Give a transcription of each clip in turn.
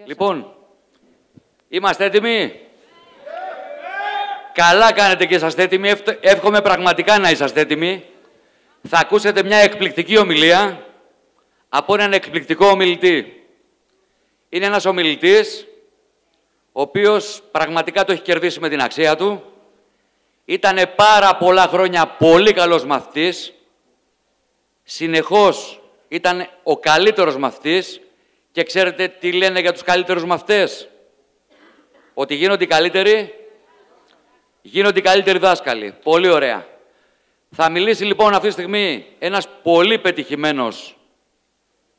Λοιπόν, είμαστε έτοιμοι. Καλά κάνετε και είσαστε έτοιμοι. Εύχομαι πραγματικά να είσαστε έτοιμοι. Θα ακούσετε μια εκπληκτική ομιλία από έναν εκπληκτικό ομιλητή. Είναι ένας ομιλητής, ο οποίος πραγματικά το έχει κερδίσει με την αξία του. Ήτανε πάρα πολλά χρόνια πολύ καλός μαθητής. Συνεχώς ήταν ο καλύτερος μαθητής. Και ξέρετε τι λένε για τους καλύτερους μαθητές? Ότι γίνονται οι καλύτεροι, γίνονται οι καλύτεροι δάσκαλοι. Πολύ ωραία. Θα μιλήσει λοιπόν αυτή τη στιγμή ένας πολύ πετυχημένος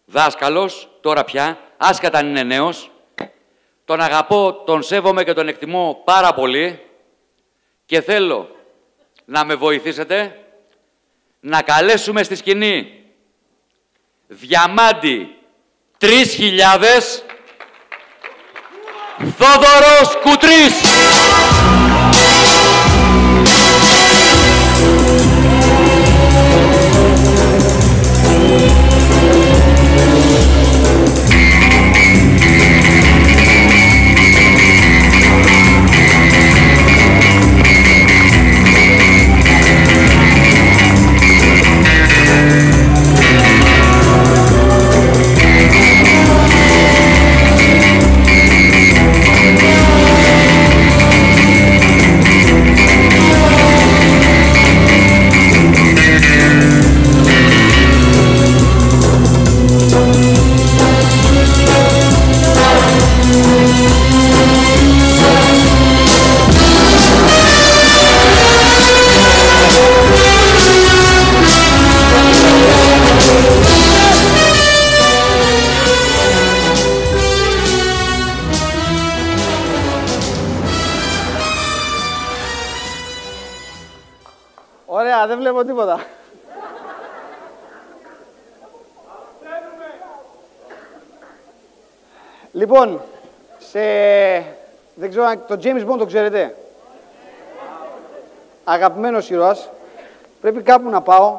δάσκαλος, τώρα πια, άσχετα αν είναι νέος. Τον αγαπώ, τον σέβομαι και τον εκτιμώ πάρα πολύ και θέλω να με βοηθήσετε να καλέσουμε στη σκηνή Διαμάντη 3.000 Θόδωρος Κουτρής. Ωραία, δεν βλέπω τίποτα. Λοιπόν, δεν ξέρω αν το James Bond το ξέρετε. Αγαπημένος ήρωας. Πρέπει κάπου να πάω,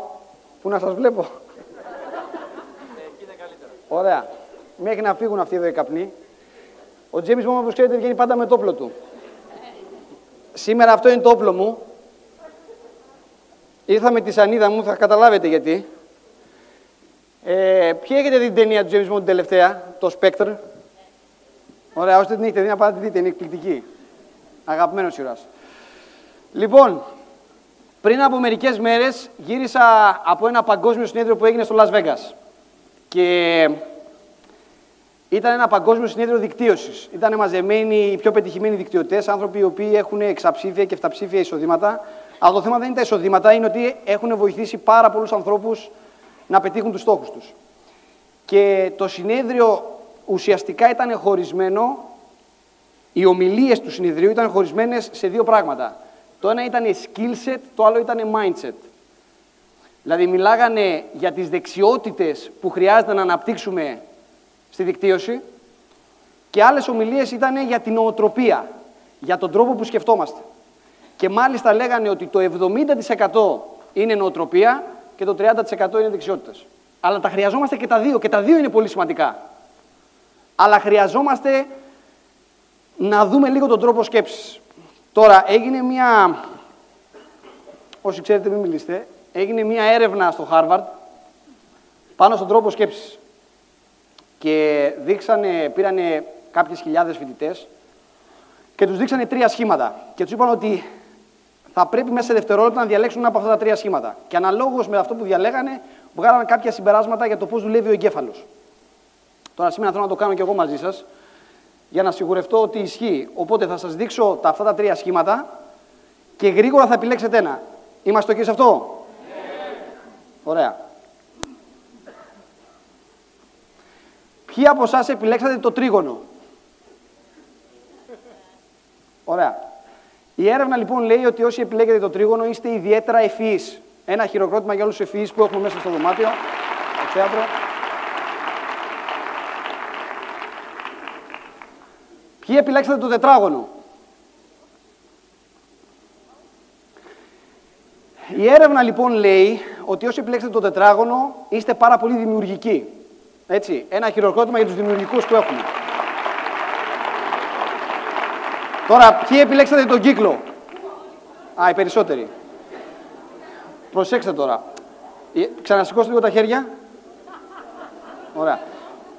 που να σας βλέπω. Ωραία. Μέχρι να φύγουν αυτοί εδώ οι καπνοί. Ο James Bond, όπως ξέρετε, βγαίνει πάντα με το όπλο του. Σήμερα αυτό είναι το όπλο μου. Ήρθα με τη σανίδα μου, θα καταλάβετε γιατί. Ποιοι έχετε δει την ταινία του James Bond την τελευταία, το Spectre? Ωραία, όσοι δεν την έχετε δει, να πάτε τη δείτε, είναι εκπληκτική. Αγαπημένος ήρωας. Λοιπόν, πριν από μερικές μέρες γύρισα από ένα παγκόσμιο συνέδριο που έγινε στο Las Vegas. Και ήταν ένα παγκόσμιο συνέδριο δικτύωσης. Ήταν μαζεμένοι οι πιο πετυχημένοι δικτυωτές, άνθρωποι οι οποίοι έχουν εξαψήφια και εφταψήφια εισοδήματα. Αλλά το θέμα δεν είναι τα εισοδήματα, είναι ότι έχουν βοηθήσει πάρα πολλούς ανθρώπους να πετύχουν τους στόχους τους. Και το συνέδριο ουσιαστικά ήταν χωρισμένο, οι ομιλίες του συνεδρίου ήταν χωρισμένες σε δύο πράγματα. Το ένα ήταν skill set, το άλλο ήταν mindset. Δηλαδή μιλάγανε για τις δεξιότητες που χρειάζεται να αναπτύξουμε στη δικτύωση και άλλες ομιλίες ήταν για την νοοτροπία, για τον τρόπο που σκεφτόμαστε. Και μάλιστα λέγανε ότι το 70% είναι νοοτροπία και το 30% είναι δεξιότητες. Αλλά τα χρειαζόμαστε και τα δύο είναι πολύ σημαντικά. Αλλά χρειαζόμαστε να δούμε λίγο τον τρόπο σκέψης. Τώρα, έγινε μία, όσοι ξέρετε μην μιλήσετε, έγινε μία έρευνα στο Harvard πάνω στον τρόπο σκέψης. Και πήρανε κάποιες χιλιάδες φοιτητές και τους δείξανε 3 σχήματα. Και τους είπαν ότι θα πρέπει μέσα σε δευτερόλεπτα να διαλέξουν ένα από αυτά τα 3 σχήματα. Και αναλόγως με αυτό που διαλέγανε, βγάλανε κάποια συμπεράσματα για το πώς δουλεύει ο εγκέφαλος. Τώρα σήμερα θέλω να το κάνω και εγώ μαζί σας, για να σιγουρευτώ ότι ισχύει. Οπότε θα σας δείξω αυτά τα 3 σχήματα και γρήγορα θα επιλέξετε ένα. Είμαστε ok σε αυτό? Ωραία. Ποιοι από εσάς επιλέξατε το τρίγωνο? Ωραία. Η έρευνα λοιπόν λέει ότι όσοι επιλέγετε το τρίγωνο είστε ιδιαίτερα ευφυείς. Ένα χειροκρότημα για όλους τους ευφυείς που έχουμε μέσα στο δωμάτιο, στο θέατρο. Ποιοι επιλέξατε το τετράγωνο? Η έρευνα λοιπόν λέει ότι όσοι επιλέξετε το τετράγωνο είστε πάρα πολύ δημιουργικοί. Έτσι, ένα χειροκρότημα για τους δημιουργικούς που έχουμε. Τώρα, ποιοι επιλέξατε τον κύκλο? Α, οι περισσότεροι. Προσέξτε τώρα. Ξανασηκώστε λίγο τα χέρια. Ωραία.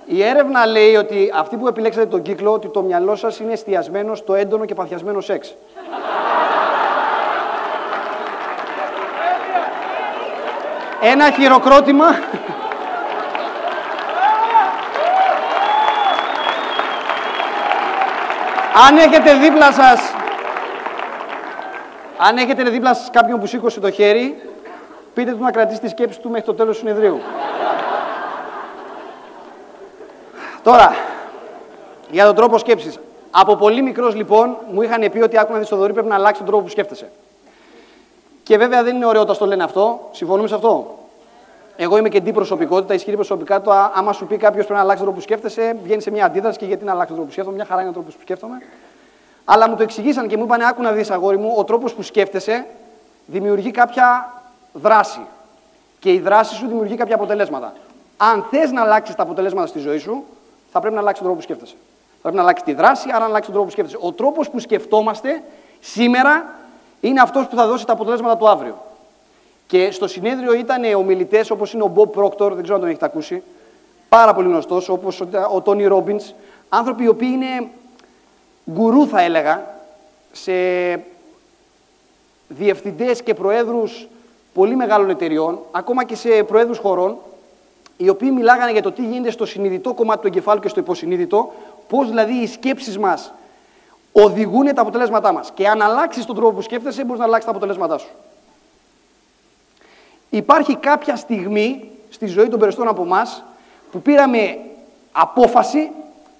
Η έρευνα λέει ότι αυτοί που επιλέξατε τον κύκλο, ότι το μυαλό σας είναι εστιασμένο στο έντονο και παθιασμένο σεξ. Ένα χειροκρότημα. Αν έχετε δίπλα σας κάποιον που σήκωσε το χέρι, πείτε του να κρατήσει τη σκέψη του μέχρι το τέλος του συνεδρίου. Τώρα, για τον τρόπο σκέψης. Από πολύ μικρός, λοιπόν, μου είχαν πει ότι άκου να δεις, Θοδωρή, πρέπει να αλλάξει τον τρόπο που σκέφτεσαι. Και βέβαια δεν είναι ωραίο όταν το λένε αυτό. Συμφωνούμε σε αυτό? Εγώ είμαι και προσωπικότητα, ισχυρή προσωπικότητα. Άμα σου πει κάποιος πρέπει να αλλάξει τον τρόπο που σκέφτεσαι, βγαίνει σε μια αντίδραση και γιατί να αλλάξει τον τρόπο που σκέφτομαι. Μια χαρά είναι ο τρόπος που σκέφτομαι. Αλλά μου το εξηγήσαν και μου είπαν: άκου να δεις, αγόρι μου, ο τρόπος που σκέφτεσαι δημιουργεί κάποια δράση. Και η δράση σου δημιουργεί κάποια αποτελέσματα. Αν θες να αλλάξεις τα αποτελέσματα στη ζωή σου, θα πρέπει να αλλάξεις τον τρόπο που σκέφτεσαι. Θα πρέπει να αλλάξεις τη δράση, άρα να αλλάξεις τον τρόπο που σκέφτεσαι. Ο τρόπος που σκεφτόμαστε σήμερα είναι αυτός που θα δώσει τα αποτελέσματα του αύριο. Και στο συνέδριο ήταν ομιλητές όπως είναι ο Bob Proctor, δεν ξέρω αν τον έχετε ακούσει, πάρα πολύ γνωστός, όπως ο Tony Robbins, άνθρωποι οι οποίοι είναι γκουρού, θα έλεγα, σε διευθυντές και προέδρους πολύ μεγάλων εταιριών, ακόμα και σε προέδρους χωρών, οι οποίοι μιλάγανε για το τι γίνεται στο συνειδητό κομμάτι του εγκεφάλου και στο υποσυνείδητο, πώς δηλαδή οι σκέψεις μας οδηγούν τα αποτελέσματά μας. Και αν αλλάξεις τον τρόπο που σκέφτεσαι, μπορείς να αλλάξεις τα αποτελέσματά σου. Υπάρχει κάποια στιγμή στη ζωή των περισσότερων από εμάς που πήραμε απόφαση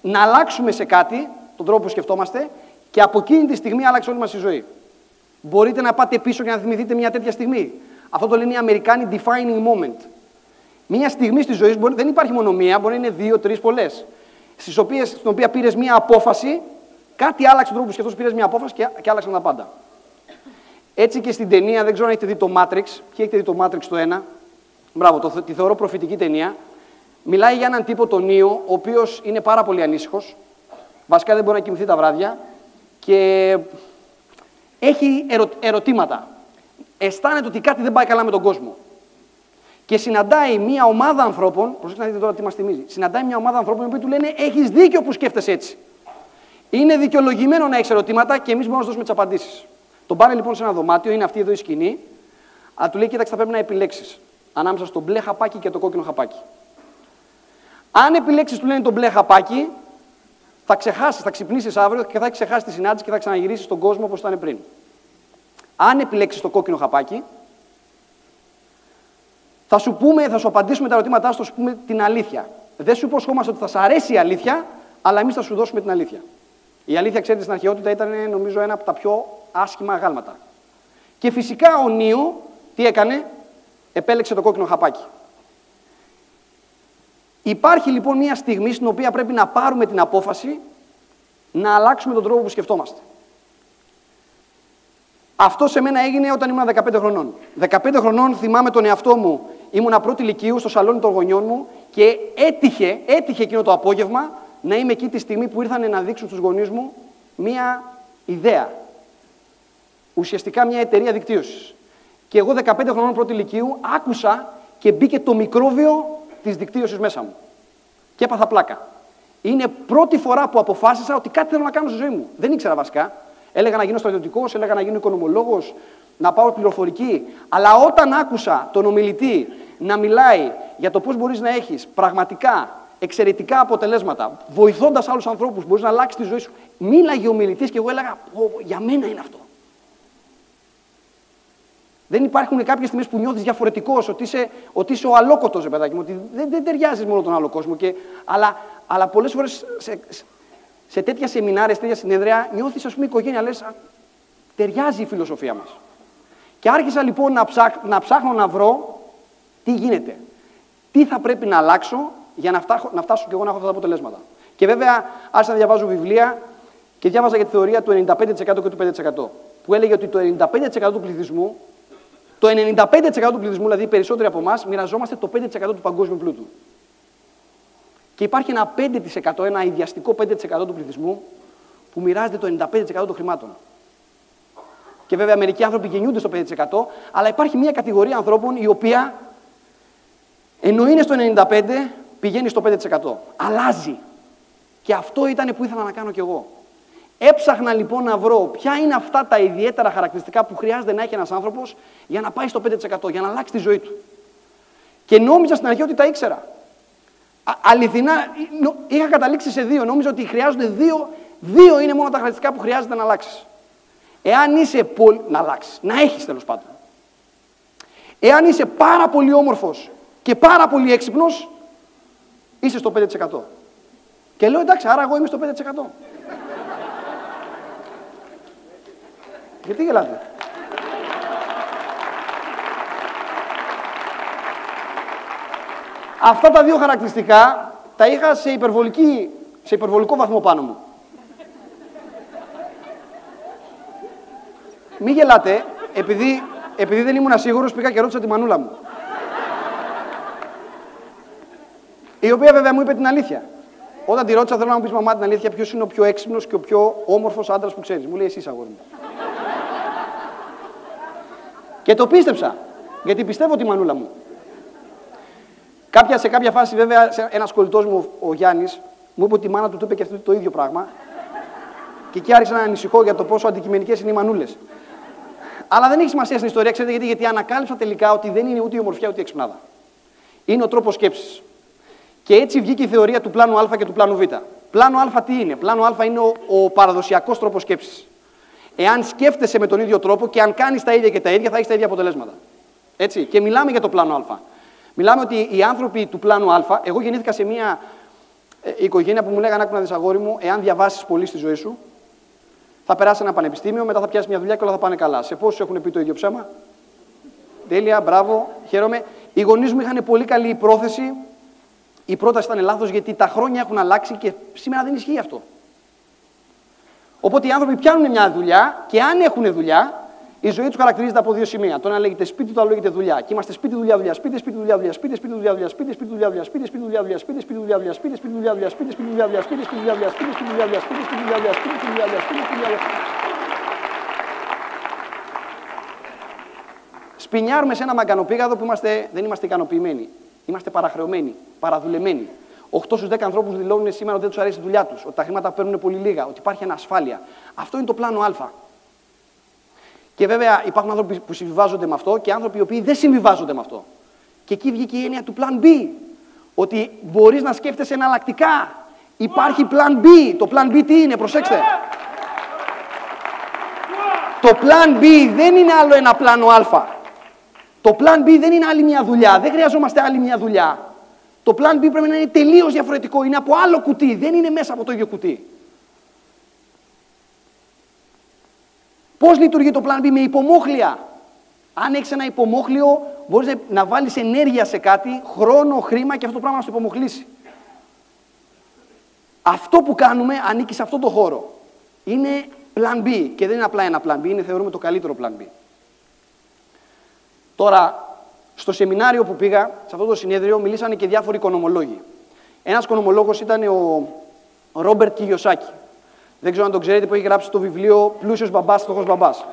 να αλλάξουμε σε κάτι τον τρόπο που σκεφτόμαστε και από εκείνη τη στιγμή άλλαξε όλη μας η ζωή. Μπορείτε να πάτε πίσω και να θυμηθείτε μια τέτοια στιγμή? Αυτό το λένε οι Αμερικάνοι defining moment. Μια στιγμή στη ζωή δεν υπάρχει μόνο μία, μπορεί να είναι δύο, τρεις, πολλές. Στην οποία πήρες μια απόφαση, κάτι άλλαξε τον τρόπο που σκεφτόσαι, πήρες μια απόφαση και άλλαξαν τα πάντα. Έτσι και στην ταινία, δεν ξέρω αν έχετε δει το Matrix. Ποιοι έχετε δει το Matrix το 1? Μπράβο, τη θεωρώ προφητική ταινία. Μιλάει για έναν τύπο, τον Νίο, ο οποίος είναι πάρα πολύ ανήσυχος. Βασικά δεν μπορεί να κοιμηθεί τα βράδια και έχει ερωτήματα. Αισθάνεται ότι κάτι δεν πάει καλά με τον κόσμο. Και συναντάει μια ομάδα ανθρώπων, προσέξτε να δείτε τώρα τι μας θυμίζει. Συναντάει μια ομάδα ανθρώπων που του λένε: έχεις δίκιο που σκέφτεσαι έτσι. Είναι δικαιολογημένο να έχεις ερωτήματα και εμείς μπορούμε να σου δώσουμε τις απαντήσεις. Τον πάνε λοιπόν σε ένα δωμάτιο, είναι αυτή εδώ η σκηνή, αλλά του λέει: κοίταξε, θα πρέπει να επιλέξεις ανάμεσα στο μπλε χαπάκι και το κόκκινο χαπάκι. Αν επιλέξεις, του λένε, το μπλε χαπάκι, θα ξεχάσεις, θα ξυπνήσεις αύριο και θα έχεις ξεχάσει τη συνάντηση και θα ξαναγυρίσεις στον κόσμο όπως ήταν πριν. Αν επιλέξεις το κόκκινο χαπάκι, θα σου απαντήσουμε τα ερωτήματά σου, θα σου πούμε την αλήθεια. Δεν σου υποσχόμαστε ότι θα σου αρέσει η αλήθεια, αλλά εμείς θα σου δώσουμε την αλήθεια. Η αλήθεια, ξέρετε, στην αρχαιότητα ήταν, νομίζω, ένα από τα πιο άσχημα αγάλματα. Και φυσικά ο Νίο τι έκανε? Επέλεξε το κόκκινο χαπάκι. Υπάρχει λοιπόν μια στιγμή στην οποία πρέπει να πάρουμε την απόφαση να αλλάξουμε τον τρόπο που σκεφτόμαστε. Αυτό σε μένα έγινε όταν ήμουν 15 χρονών. 15 χρονών θυμάμαι τον εαυτό μου. Ήμουνα πρώτη λυκείου στο σαλόνι των γονιών μου και έτυχε εκείνο το απόγευμα να είμαι εκεί τη στιγμή που ήρθαν να δείξουν στους γονείς μου μία ιδέα. Ουσιαστικά μια εταιρεία δικτύωσης. Και εγώ 15 χρονών πρώτη λυκείου άκουσα και μπήκε το μικρόβιο της δικτύωσης μέσα μου. Και έπαθα πλάκα. Είναι πρώτη φορά που αποφάσισα ότι κάτι θέλω να κάνω στη ζωή μου. Δεν ήξερα βασικά. Έλεγα να γίνω στρατιωτικός, έλεγα να γίνω οικονομολόγος, να πάω πληροφορική. Αλλά όταν άκουσα τον ομιλητή να μιλάει για το πώς μπορείς να έχεις πραγματικά εξαιρετικά αποτελέσματα, βοηθώντας άλλους ανθρώπους, μπορείς να αλλάξεις τη ζωή σου. Μίλαγε ο ομιλητής και εγώ έλεγα: για μένα είναι αυτό. Δεν υπάρχουν κάποιες στιγμές που νιώθεις διαφορετικός, ότι είσαι ο αλόκοτος, παιδάκι μου, ότι δεν ταιριάζεις μόνο τον άλλο κόσμο. Αλλά πολλές φορές σε τέτοια σεμινάρια, σε τέτοια συνέδρια, νιώθεις, ας πούμε, οικογένεια, λες, ταιριάζει η φιλοσοφία μας. Και άρχισα λοιπόν να ψάχνω να βρω τι γίνεται. Τι θα πρέπει να αλλάξω για να φτάσω και εγώ να έχω αυτά τα αποτελέσματα. Και βέβαια άρχισα να διαβάζω βιβλία και διάβαζα για τη θεωρία του 95% και του 5%. Που έλεγε ότι το 95% του πληθυσμού, δηλαδή οι περισσότεροι από εμάς, μοιραζόμαστε το 5% του παγκόσμιου πλούτου. Και υπάρχει ένα 5%, ένα ιδιαστικό 5% του πληθυσμού, που μοιράζεται το 95% των χρημάτων. Και βέβαια μερικοί άνθρωποι γεννιούνται στο 5%, αλλά υπάρχει μια κατηγορία ανθρώπων η οποία ενώ είναι στο 95%, πηγαίνει στο 5%. Αλλάζει. Και αυτό ήταν που ήθελα να κάνω κι εγώ. Έψαχνα λοιπόν να βρω ποια είναι αυτά τα ιδιαίτερα χαρακτηριστικά που χρειάζεται να έχει ένας άνθρωπος για να πάει στο 5%, για να αλλάξει τη ζωή του. Και νόμιζα στην αρχή ότι τα ήξερα. Αληθινά, είχα καταλήξει σε 2. Νόμιζα ότι χρειάζονται 2. 2 είναι μόνο τα χαρακτηριστικά που χρειάζεται να αλλάξεις. Εάν είσαι να αλλάξεις, να έχεις τέλος πάντων. Εάν είσαι πάρα πολύ όμορφος και πάρα πολύ έξυπνος, είσαι στο 5%. Και λέω εντάξει, άρα εγώ είμαι στο 5%. Γιατί γελάτε? Αυτά τα 2 χαρακτηριστικά τα είχα σε υπερβολικό βαθμό πάνω μου. Μη γελάτε, επειδή δεν ήμουν σίγουρος, πήγα και ρώτησα τη μανούλα μου. Η οποία βέβαια μου είπε την αλήθεια. Όταν τη ρώτησα, θέλω να μου πεις μαμά την αλήθεια, ποιος είναι ο πιο έξυπνος και ο πιο όμορφος άντρας που ξέρεις. Μου λέει εσύ, αγόρι μου. Και το πίστεψα, γιατί πιστεύω τη μανούλα μου. Σε κάποια φάση, βέβαια, ένας κολλητός μου, ο Γιάννης, μου είπε ότι η μάνα του είπε και αυτό το ίδιο πράγμα. Και εκεί άρχισα να ανησυχώ για το πόσο αντικειμενικές είναι οι μανούλες. Αλλά δεν έχει σημασία στην ιστορία, ξέρετε γιατί ανακάλυψα τελικά ότι δεν είναι ούτε η ομορφιά ούτε η εξυπνάδα. Είναι ο τρόπος σκέψης. Και έτσι βγήκε η θεωρία του πλάνου Α και του πλάνου Β. Πλάνο Α τι είναι? Πλάνο Α είναι ο παραδοσιακός τρόπος σκέψης. Εάν σκέφτεσαι με τον ίδιο τρόπο και αν κάνεις τα ίδια και τα ίδια, θα έχεις τα ίδια αποτελέσματα. Έτσι. Και μιλάμε για το πλάνο Α. Μιλάμε ότι οι άνθρωποι του πλάνου Α, εγώ γεννήθηκα σε μια οικογένεια που μου λέγανε, άκου να δεις αγόρι μου, εάν διαβάσεις πολύ στη ζωή σου, θα περάσει ένα πανεπιστήμιο, μετά θα πιάσει μια δουλειά και όλα θα πάνε καλά. Σε πόσους έχουν πει το ίδιο ψέμα? Τέλεια, μπράβο, χαίρομαι. Οι γονείς μου είχαν πολύ καλή πρόθεση. Η πρόταση ήταν λάθος γιατί τα χρόνια έχουν αλλάξει και σήμερα δεν ισχύει αυτό. Οπότε οι άνθρωποι πιάνουν μια δουλειά και αν έχουν δουλειά, η ζωή τους χαρακτηρίζεται από 2 σημεία. Το ένα λέγεται σπίτι, το άλλο λέγεται δουλειά. Και είμαστε σπίτι, δουλειά, δουλειά, σπίτι, σπίτι, δουλειά, δουλειά, σπίτι, σπίτι, δουλειά, δουλειά, σπίτι, σπίτι, δουλειά, δουλειά, σπίτι, σπίτι, δουλειά, δουλειά, σπίτι, σπίτι, δουλειά, δουλειά, σπίτι, σπίτι, δουλειά, δουλειά, σπίτι, σπίτι, δουλειά, δουλειά, σπίτι, σπίτι, δουλειά, δουλειά, σπίτι, σπίτι, δουλειά, δουλειά, σπίτι, σπίτι, δουλειά, δουλειά, σπίτι, σπίτι, δουλειά, δουλειά, σπίτι, σπίτι, δουλειά, δουλειά. Σπινιάρουμε σε ένα μαγκανοπήγαδο που δεν είμαστε ικανοποιημένοι. Είμαστε παραχρεωμένοι, παραδουλεμένοι. 8 στους 10 ανθρώπους δηλώνουν σήμερα ότι δεν τους αρέσει η δουλειά τους, ότι τα χρήματα παίρνουν πολύ λίγα, ότι υπάρχει ανασφάλεια. Αυτό είναι το πλάνο Α. Και βέβαια υπάρχουν άνθρωποι που συμβιβάζονται με αυτό και άνθρωποι οι οποίοι δεν συμβιβάζονται με αυτό. Και εκεί βγήκε η έννοια του πλάν B. Ότι μπορείς να σκέφτεσαι εναλλακτικά. Υπάρχει πλάν B. Το πλάν B τι είναι, προσέξτε. Το πλάν B δεν είναι άλλο ένα πλάνο Α. Το πλάν B δεν είναι άλλη μια δουλειά. Δεν χρειαζόμαστε άλλη μια δουλειά. Το πλάν B πρέπει να είναι τελείως διαφορετικό. Είναι από άλλο κουτί. Δεν είναι μέσα από το ίδιο κουτί. Πώς λειτουργεί το πλάν B? Με υπομόχλια. Αν έχεις ένα υπομόχλιο, μπορείς να βάλεις ενέργεια σε κάτι, χρόνο, χρήμα και αυτό το πράγμα να σου υπομοχλήσει. Αυτό που κάνουμε ανήκει σε αυτό το χώρο. Είναι πλάν B και δεν είναι απλά ένα πλάν B, είναι θεωρούμε το καλύτερο πλάν B. Τώρα, στο σεμινάριο που πήγα, σε αυτό το συνέδριο, μιλήσανε και διάφοροι οικονομολόγοι. Ένας οικονομολόγος ήταν ο Ρόμπερτ Κιγιοσάκη. Δεν ξέρω αν τον ξέρετε, που έχει γράψει το βιβλίο «Πλούσιος μπαμπάς, φτωχός μπαμπάς».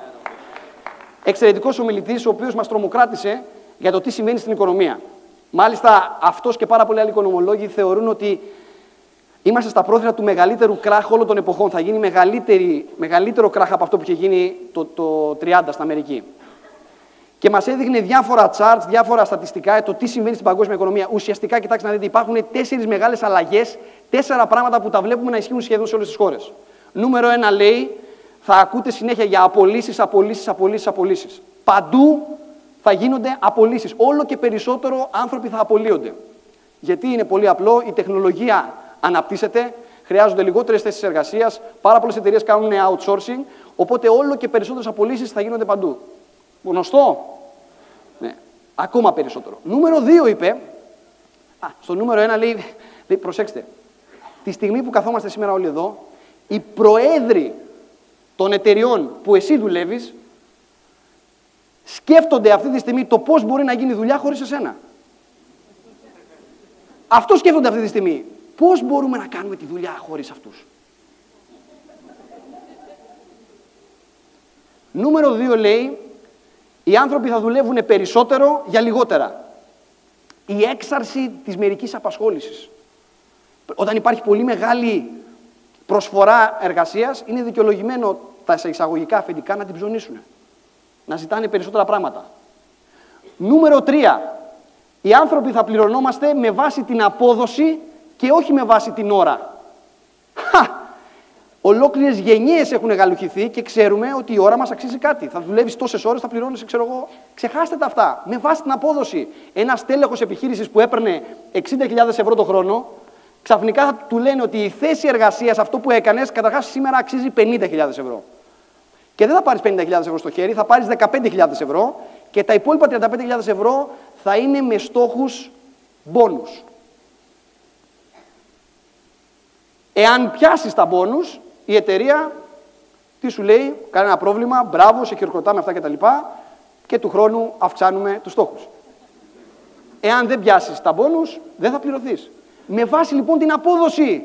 Εξαιρετικός ομιλητής, ο οποίος μας τρομοκράτησε για το τι συμβαίνει στην οικονομία. Μάλιστα, αυτός και πάρα πολλοί άλλοι οικονομολόγοι θεωρούν ότι είμαστε στα πρόθυρα του μεγαλύτερου κράχ όλων των εποχών. Θα γίνει μεγαλύτερο κράχ από αυτό που είχε γίνει το 30 στην Αμερική. Και μας έδειχνε διάφορα charts, διάφορα στατιστικά, το τι συμβαίνει στην παγκόσμια οικονομία. Ουσιαστικά, κοιτάξτε να δείτε, υπάρχουν 4 μεγάλες αλλαγές, 4 πράγματα που τα βλέπουμε να ισχύουν σχεδόν σε όλες τις χώρες. Νούμερο 1 λέει, θα ακούτε συνέχεια για απολύσεις, απολύσεις, απολύσεις, απολύσεις. Παντού θα γίνονται απολύσεις. Όλο και περισσότερο άνθρωποι θα απολύονται. Γιατί είναι πολύ απλό, η τεχνολογία αναπτύσσεται, χρειάζονται λιγότερες θέσεις εργασίας, πάρα πολλές εταιρείες κάνουν outsourcing, οπότε όλο και περισσότερες απολύσεις θα γίνονται παντού. Γνωστό. Ναι. Ακόμα περισσότερο. Νούμερο 2 είπε, στο νούμερο 1 λέει, προσέξτε, τη στιγμή που καθόμαστε σήμερα όλοι εδώ, οι προέδροι των εταιριών που εσύ δουλεύεις σκέφτονται αυτή τη στιγμή το πώς μπορεί να γίνει δουλειά χωρίς εσένα. Αυτό σκέφτονται αυτή τη στιγμή. Πώς μπορούμε να κάνουμε τη δουλειά χωρίς αυτούς. Νούμερο 2 λέει, οι άνθρωποι θα δουλεύουν περισσότερο για λιγότερα. Η έξαρση της μερικής απασχόλησης. Όταν υπάρχει πολύ μεγάλη προσφορά εργασίας, είναι δικαιολογημένο τα εισαγωγικά αφεντικά να την ψωνίσουν. Να ζητάνε περισσότερα πράγματα. Νούμερο 3. Οι άνθρωποι θα πληρωνόμαστε με βάση την απόδοση και όχι με βάση την ώρα. Ολόκληρες γενιές έχουν γαλουχηθεί και ξέρουμε ότι η ώρα μας αξίζει κάτι. Θα δουλεύεις τόσες ώρες, θα πληρώνεσαι, ξέρω εγώ. Ξεχάστε τα αυτά. Με βάση την απόδοση. Ένας τέλεχος επιχείρησης που έπαιρνε 60.000 ευρώ το χρόνο, ξαφνικά θα του λένε ότι η θέση εργασίας, αυτό που έκανες, καταρχάς σήμερα αξίζει 50.000 ευρώ. Και δεν θα πάρεις 50.000 ευρώ στο χέρι, θα πάρεις 15.000 ευρώ και τα υπόλοιπα 35.000 ευρώ θα είναι με στόχους μπόνους. Εάν πιάσεις τα μπόνους, η εταιρεία τι σου λέει, κανένα πρόβλημα, μπράβο, σε χειροκροτάμε αυτά κτλ. Και του χρόνου αυξάνουμε τους στόχους. Εάν δεν πιάσεις τα μπόνους, δεν θα πληρωθείς. Με βάση λοιπόν την απόδοση.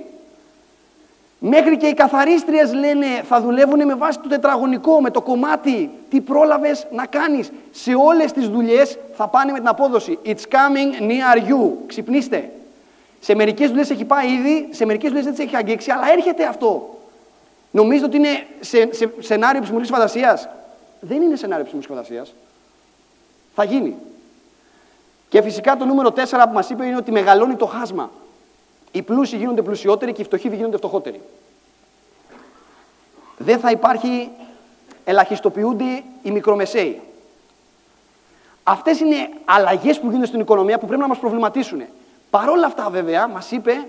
Μέχρι και οι καθαρίστριες λένε θα δουλεύουν με βάση το τετραγωνικό, με το κομμάτι. Τι πρόλαβες να κάνεις. Σε όλες τις δουλειές θα πάνε με την απόδοση. It's coming near you. Ξυπνήστε. Σε μερικές δουλειές έχει πάει ήδη, σε μερικές δουλειές δεν τις έχει αγγίξει, αλλά έρχεται αυτό. Νομίζετε ότι είναι σενάριο επιστημονικής φαντασίας. Δεν είναι σενάριο επιστημονικής φαντασίας. Θα γίνει. Και φυσικά το νούμερο 4 που μας είπε είναι ότι μεγαλώνει το χάσμα. Οι πλούσιοι γίνονται πλουσιότεροι και οι φτωχοί γίνονται φτωχότεροι. Δεν θα υπάρχει, ελαχιστοποιούνται οι μικρομεσαίοι. Αυτές είναι αλλαγές που γίνονται στην οικονομία που πρέπει να μας προβληματίσουν. Παρ' όλα αυτά, βέβαια, μας είπε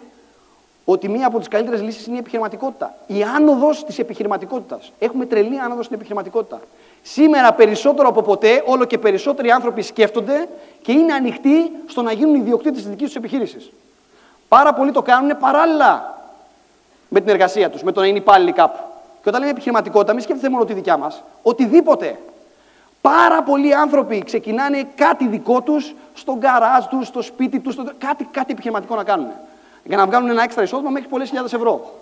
ότι μία από τις καλύτερες λύσεις είναι η επιχειρηματικότητα. Η άνοδος της επιχειρηματικότητας. Έχουμε τρελή άνοδο στην επιχειρηματικότητα. Σήμερα, περισσότερο από ποτέ, όλο και περισσότεροι άνθρωποι σκέφτονται και είναι ανοιχτοί στο να γίνουν ιδιοκτήτες της δικής τους επιχείρησης. Πάρα πολλοί το κάνουν παράλληλα με την εργασία τους, με το να είναι υπάλληλοι κάπου. Και όταν λέμε επιχειρηματικότητα, μην σκέφτεστε μόνο τη δικιά μας. Οτιδήποτε. Πάρα πολλοί άνθρωποι ξεκινάνε κάτι δικό τους στο γκαράζ τους, στο σπίτι τους, κάτι επιχειρηματικό να κάνουν. Για να βγάλουν ένα έξτρα εισόδημα μέχρι πολλές χιλιάδες ευρώ.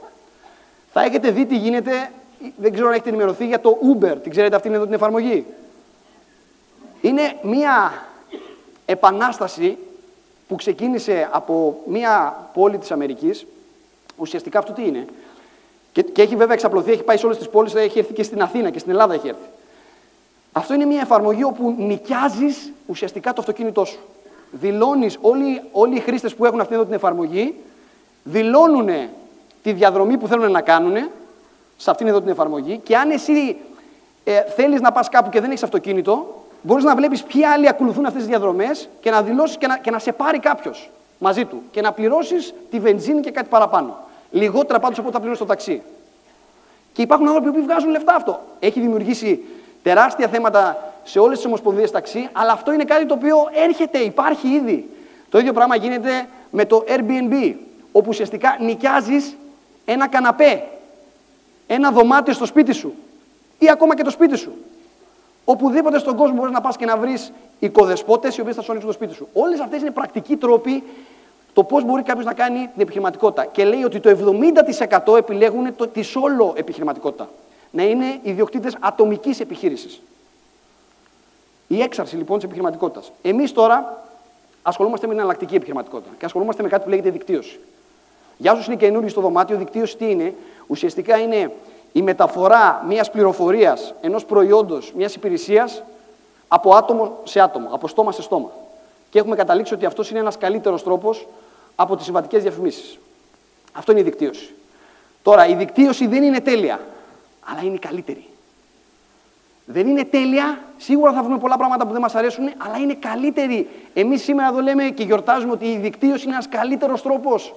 Θα έχετε δει τι γίνεται, δεν ξέρω αν έχετε ενημερωθεί για το Uber. Την ξέρετε αυτήν εδώ την εφαρμογή. Είναι μία επανάσταση που ξεκίνησε από μία πόλη της Αμερικής. Ουσιαστικά αυτό τι είναι. Και έχει βέβαια εξαπλωθεί, έχει πάει σε όλες τις πόλεις, έχει έρθει και στην Αθήνα και στην Ελλάδα έχει έρθει. Αυτό είναι μια εφαρμογή όπου νοικιάζεις ουσιαστικά το αυτοκίνητό σου. Δηλώνεις, όλοι οι χρήστες που έχουν αυτή εδώ την εφαρμογή, δηλώνουν τη διαδρομή που θέλουν να κάνουν σε αυτήν εδώ την εφαρμογή και αν εσύ θέλεις να πας κάπου και δεν έχεις αυτοκίνητο, μπορείς να βλέπεις ποιοι άλλοι ακολουθούν αυτές τις διαδρομές και να δηλώσεις και να σε πάρει κάποιος μαζί του και να πληρώσεις τη βενζίνη και κάτι παραπάνω. Λιγότερα πάντως από ό,τι θα πληρώσεις το ταξί. Και υπάρχουν άνθρωποι που βγάζουν λεφτά αυτό. Έχει δημιουργήσει τεράστια θέματα σε όλες τις ομοσπονδίες ταξί, αλλά αυτό είναι κάτι το οποίο έρχεται, υπάρχει ήδη. Το ίδιο πράγμα γίνεται με το Airbnb, όπου ουσιαστικά νοικιάζεις ένα καναπέ, ένα δωμάτιο στο σπίτι σου ή ακόμα και το σπίτι σου. Οπουδήποτε στον κόσμο μπορείς να πας και να βρεις οικοδεσπότες οι οποίες θα σου ανοίξουν το σπίτι σου. Όλες αυτές είναι πρακτικοί τρόποι το πώς μπορεί κάποιος να κάνει την επιχειρηματικότητα. Και λέει ότι το 70% επιλέγουν τη solo επιχειρηματικότητα. Να είναι ιδιοκτήτες ατομικής επιχείρησης. Η έξαρση λοιπόν της επιχειρηματικότητας. Εμείς τώρα ασχολούμαστε με την εναλλακτική επιχειρηματικότητα και ασχολούμαστε με κάτι που λέγεται δικτύωση. Για όσους είναι καινούργιοι στο δωμάτιο, δικτύωση τι είναι? Ουσιαστικά είναι η μεταφορά μιας πληροφορίας, ενός προϊόντος, μιας υπηρεσίας από άτομο σε άτομο, από στόμα σε στόμα. Και έχουμε καταλήξει ότι αυτός είναι ένας καλύτερος τρόπος από τις συμβατικές διαφημίσεις. Αυτό είναι η δικτύωση. Τώρα, η δικτύωση δεν είναι τέλεια, αλλά είναι η καλύτερη. Δεν είναι τέλεια, σίγουρα θα βρούμε πολλά πράγματα που δεν μας αρέσουν, αλλά είναι καλύτερη. Εμείς σήμερα εδώ λέμε και γιορτάζουμε ότι η δικτύωση είναι ένας καλύτερος τρόπος.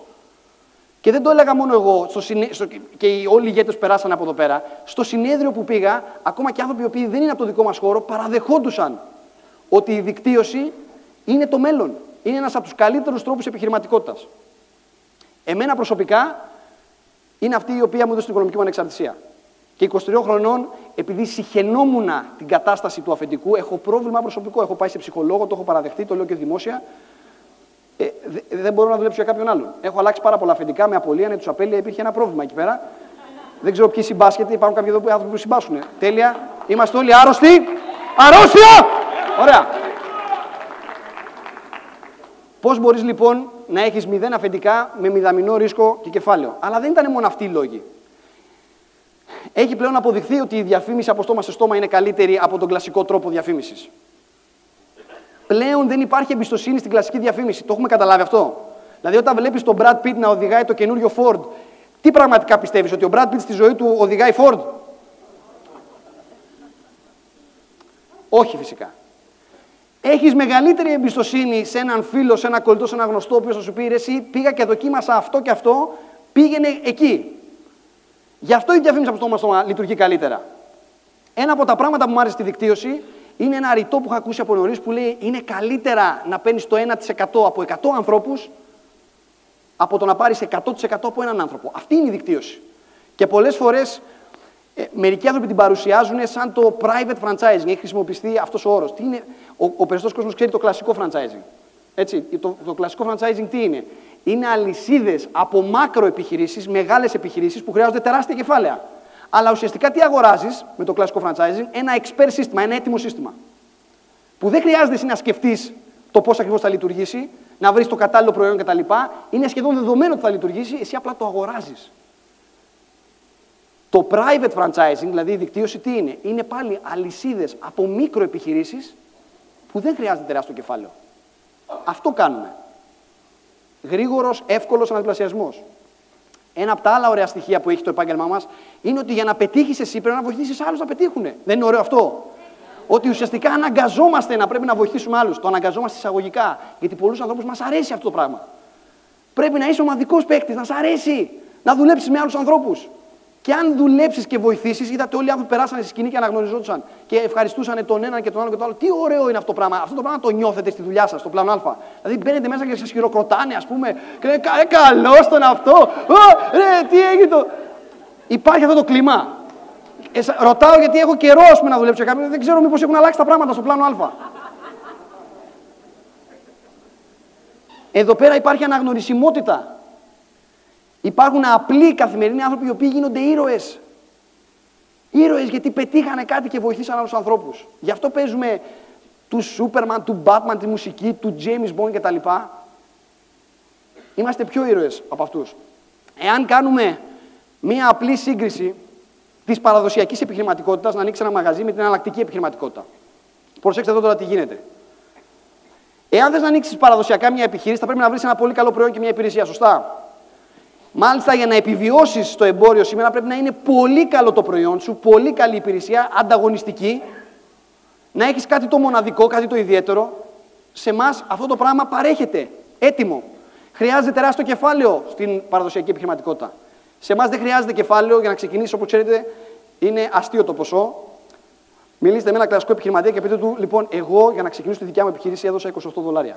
Και δεν το έλεγα μόνο εγώ, και όλοι οι ηγέτες περάσαν από εδώ πέρα. Στο συνέδριο που πήγα, ακόμα και άνθρωποι οι οποίοι δεν είναι από το δικό μας χώρο, παραδεχόντουσαν ότι η δικτύωση είναι το μέλλον. Είναι ένας από τους καλύτερους τρόπους επιχειρηματικότητας. Εμένα προσωπικά είναι αυτή η οποία μου έδωσε την οικονομική μου ανεξαρτησία. Και 23 χρονών, επειδή συχαινόμουν την κατάσταση του αφεντικού, έχω πρόβλημα προσωπικό. Έχω πάει σε ψυχολόγο, το έχω παραδεχτεί, το λέω και δημόσια. Δεν μπορώ να δουλέψω για κάποιον άλλον. Έχω αλλάξει πάρα πολλά αφεντικά με απολύανε, τους απέλεια, υπήρχε ένα πρόβλημα εκεί πέρα. Δεν ξέρω ποιοι συμπάσχετε, υπάρχουν κάποιοι εδώ που άνθρωποι που συμπάσχουν. Τέλεια. Είμαστε όλοι άρρωστοι. Αρρώστια! Ωραία. Πώς μπορείς λοιπόν να έχεις 0 αφεντικά με μηδαμινό ρίσκο και κεφάλαιο? Αλλά δεν ήταν μόνο αυτοί οι λόγοι. Έχει πλέον αποδειχθεί ότι η διαφήμιση από στόμα σε στόμα είναι καλύτερη από τον κλασικό τρόπο διαφήμισης. Πλέον δεν υπάρχει εμπιστοσύνη στην κλασική διαφήμιση. Το έχουμε καταλάβει αυτό? Δηλαδή, όταν βλέπεις τον Brad Pitt να οδηγάει το καινούριο Ford, τι πραγματικά πιστεύεις? Ότι ο Brad Pitt στη ζωή του οδηγάει Ford? Όχι, φυσικά. Έχεις μεγαλύτερη εμπιστοσύνη σε έναν φίλο, σε ένα κολλητό, σε ένα γνωστό, ο οποίος θα σου πει: ρε, εσύ πήγα και δοκίμασα αυτό και αυτό, πήγαινε εκεί. Γι' αυτό η διαφήμιση από στόμα στόμα λειτουργεί καλύτερα. Ένα από τα πράγματα που μου άρεσε στη δικτύωση είναι ένα ρητό που είχα ακούσει από νωρίς που λέει: είναι καλύτερα να παίρνεις το 1% από 100 ανθρώπους από το να πάρεις 100% από έναν άνθρωπο. Αυτή είναι η δικτύωση. Και πολλές φορές μερικοί άνθρωποι την παρουσιάζουν σαν το private franchising. Έχει χρησιμοποιηθεί αυτός ο όρος. Τι είναι? Ο περισσότερος κόσμος ξέρει το κλασικό franchising. Έτσι, το κλασικό franchising τι είναι? Είναι αλυσίδες από μακροεπιχειρήσεις, μεγάλες επιχειρήσεις που χρειάζονται τεράστια κεφάλαια. Αλλά ουσιαστικά τι αγοράζεις με το κλασικό franchising? Ένα expert σύστημα, ένα έτοιμο σύστημα. Που δεν χρειάζεται εσύ να σκεφτείς το πώς ακριβώς θα λειτουργήσει, να βρεις το κατάλληλο προϊόν κτλ. Είναι σχεδόν δεδομένο ότι θα λειτουργήσει, εσύ απλά το αγοράζεις. Το private franchising, δηλαδή η δικτύωση, τι είναι? Είναι πάλι αλυσίδες από μικροεπιχειρήσεις που δεν χρειάζεται τεράστιο κεφάλαιο. Αυτό κάνουμε. Γρήγορος, εύκολος αναδιπλασιασμός. Ένα από τα άλλα ωραία στοιχεία που έχει το επάγγελμά μας είναι ότι για να πετύχεις εσύ πρέπει να βοηθήσεις άλλους να πετύχουν. Δεν είναι ωραίο αυτό? Ότι ουσιαστικά αναγκαζόμαστε να πρέπει να βοηθήσουμε άλλους. Το αναγκαζόμαστε εισαγωγικά. Γιατί πολλούς ανθρώπους μας αρέσει αυτό το πράγμα. Πρέπει να είσαι ομαδικός παίκτης, να σ' αρέσει να δουλέψεις με άλλους ανθρώπους. Και αν δουλέψεις και βοηθήσεις, είδατε όλοι οι άνθρωποι περάσανε στη σκηνή και αναγνωριζόντουσαν και ευχαριστούσαν τον έναν και τον άλλο και τον άλλο. Τι ωραίο είναι αυτό το πράγμα. Αυτό το πράγμα το νιώθετε στη δουλειά σας, στο πλάνο Α. Δηλαδή μπαίνετε μέσα και σας χειροκροτάνε, ας πούμε. Και λένε καλώς τον αυτό. Ρε, τι έγινε το. Υπάρχει αυτό το κλίμα. Ρωτάω γιατί έχω καιρό να δουλέψω κάποιον. Δεν ξέρω μήπως έχουν αλλάξει τα πράγματα στο πλάνο Α. Εδώ πέρα υπάρχει αναγνωρισιμότητα. Υπάρχουν απλοί καθημερινοί άνθρωποι οι οποίοι γίνονται ήρωες. Ήρωες γιατί πετύχανε κάτι και βοηθήσαν άλλους ανθρώπους. Γι' αυτό παίζουμε του Σούπερμαν, του Μπάτμαν, τη μουσική, του James Bond κτλ. Είμαστε πιο ήρωες από αυτούς. Εάν κάνουμε μία απλή σύγκριση της παραδοσιακής επιχειρηματικότητας, να ανοίξει ένα μαγαζί με την εναλλακτική επιχειρηματικότητα. Προσέξτε εδώ τώρα τι γίνεται. Εάν θες να ανοίξεις παραδοσιακά μια επιχείρηση, θα πρέπει να βρεις ένα πολύ καλό προϊόν και μια υπηρεσία, σωστά? Μάλιστα, για να επιβιώσεις στο εμπόριο σήμερα πρέπει να είναι πολύ καλό το προϊόν σου, πολύ καλή υπηρεσία, ανταγωνιστική, να έχεις κάτι το μοναδικό, κάτι το ιδιαίτερο. Σε εμάς αυτό το πράγμα παρέχεται, έτοιμο. Χρειάζεται τεράστιο κεφάλαιο στην παραδοσιακή επιχειρηματικότητα. Σε εμάς δεν χρειάζεται κεφάλαιο για να ξεκινήσεις, όπως ξέρετε, είναι αστείο το ποσό. Μιλήστε με ένα κλασικό επιχειρηματία και πείτε του: λοιπόν, εγώ για να ξεκινήσω τη δικιά μου επιχείρηση έδωσα $28.